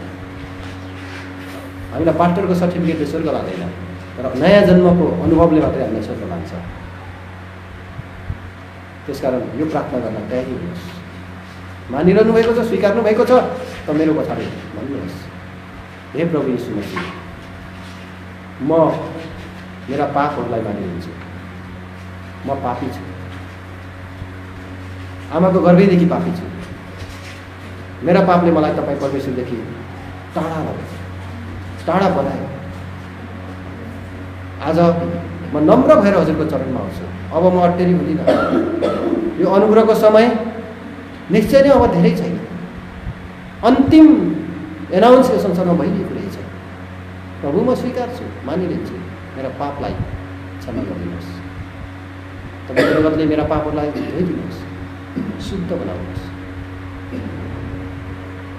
हामीलाई पास्टरको सर्टिफिकेटले स्वर्ग लाँदैन, तर नयाँ जन्मको अनुभवले मात्रै हामीलाई स्वर्ग लान्छ। त्यसकारण यो प्रार्थना गर्न तयारी हुनुहोस्। मानिरहनु भएको छ, स्वीकार्नु भएको छ, त मेरो पछाडि भन्नुहोस्, हे प्रभु यीशु मसीह, म मेरा पापहरूलाई मानिलिन्छु, म पापी छु, आमाको गर्भैदेखि पापी छु। मेरा पापले मलाई तपाईँ परमेश्वरदेखि टाढा बनायो। आज म नम्र भएर हजुरको चरणमा आउँछु। अब म अट्टेरी हुँदिनँ। यो अनुग्रहको समय निश्चय नै अब धेरै छैन। अन्तिम एनाउन्स यो संसारमा भइरहेको रहेछ। प्रभु म स्वीकार्छु, मानिलिन्छु, मेरा पापलाई क्षमा गरिदिनुहोस्। तपाईँको रगतले मेरा पापहरूलाई धोइदिनुहोस्, शुद्ध बनाउनुहोस्।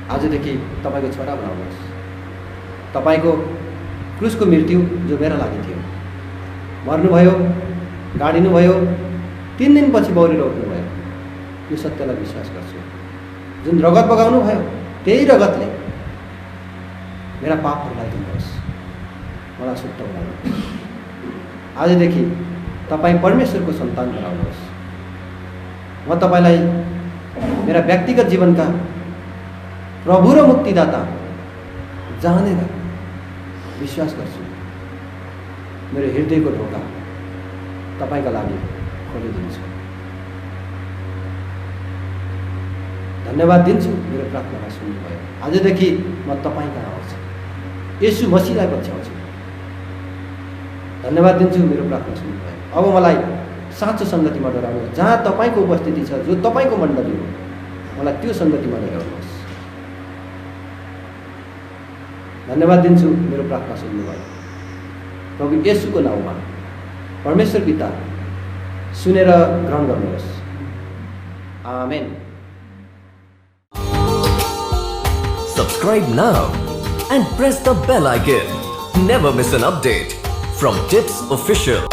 आजदेखि तपाईँको छोरा बनाउनुहोस्। तपाईँको क्रुसको मृत्यु जो मेरा लागि थियो, मर्नुभयो, गाडिनुभयो, 3 दिनपछि बौरेर उठ्नुभयो, यो सत्यलाई विश्वास गर्छु। जुन रगत बगाउनु भयो त्यही रगतले मेरा पापहरूलाई धुनुहोस्, मलाई शुद्ध बनाउनुहोस्। आजदेखि तपाईँ परमेश्वरको सन्तान बनाउनुहोस्। म तपाईँलाई मेरा व्यक्तिगत जीवनका प्रभु र मुक्तिदाता जानेर विश्वास गर्छु। मेरो हृदयको ढोका तपाईँका लागि खोलिदिन्छु। धन्यवाद दिन्छु मेरो प्रार्थनालाई सुन्नुभयो। आजदेखि म तपाईँ कहाँ आउँछु, यसु मसीहलाई पछ्याउँछु। धन्यवाद दिन्छु मेरो प्रार्थना सुन्नुभयो। अब मलाई साँचो सङ्गतिमा डराउनु, जहाँ तपाईँको उपस्थिति छ, जो तपाईँको मण्डली हो, मलाई त्यो सङ्गतिमा डराउनुहोस्। धन्यवाद दिन्छु मेरो प्रार्थना सुन्नुभयो। प्रभु येशूको नाउँमा परमेश्वर पिता सुनेर ग्रहण गर्नुहोस्। आमेन। Subscribe now and press the bell icon. Never miss an update from Tips Official.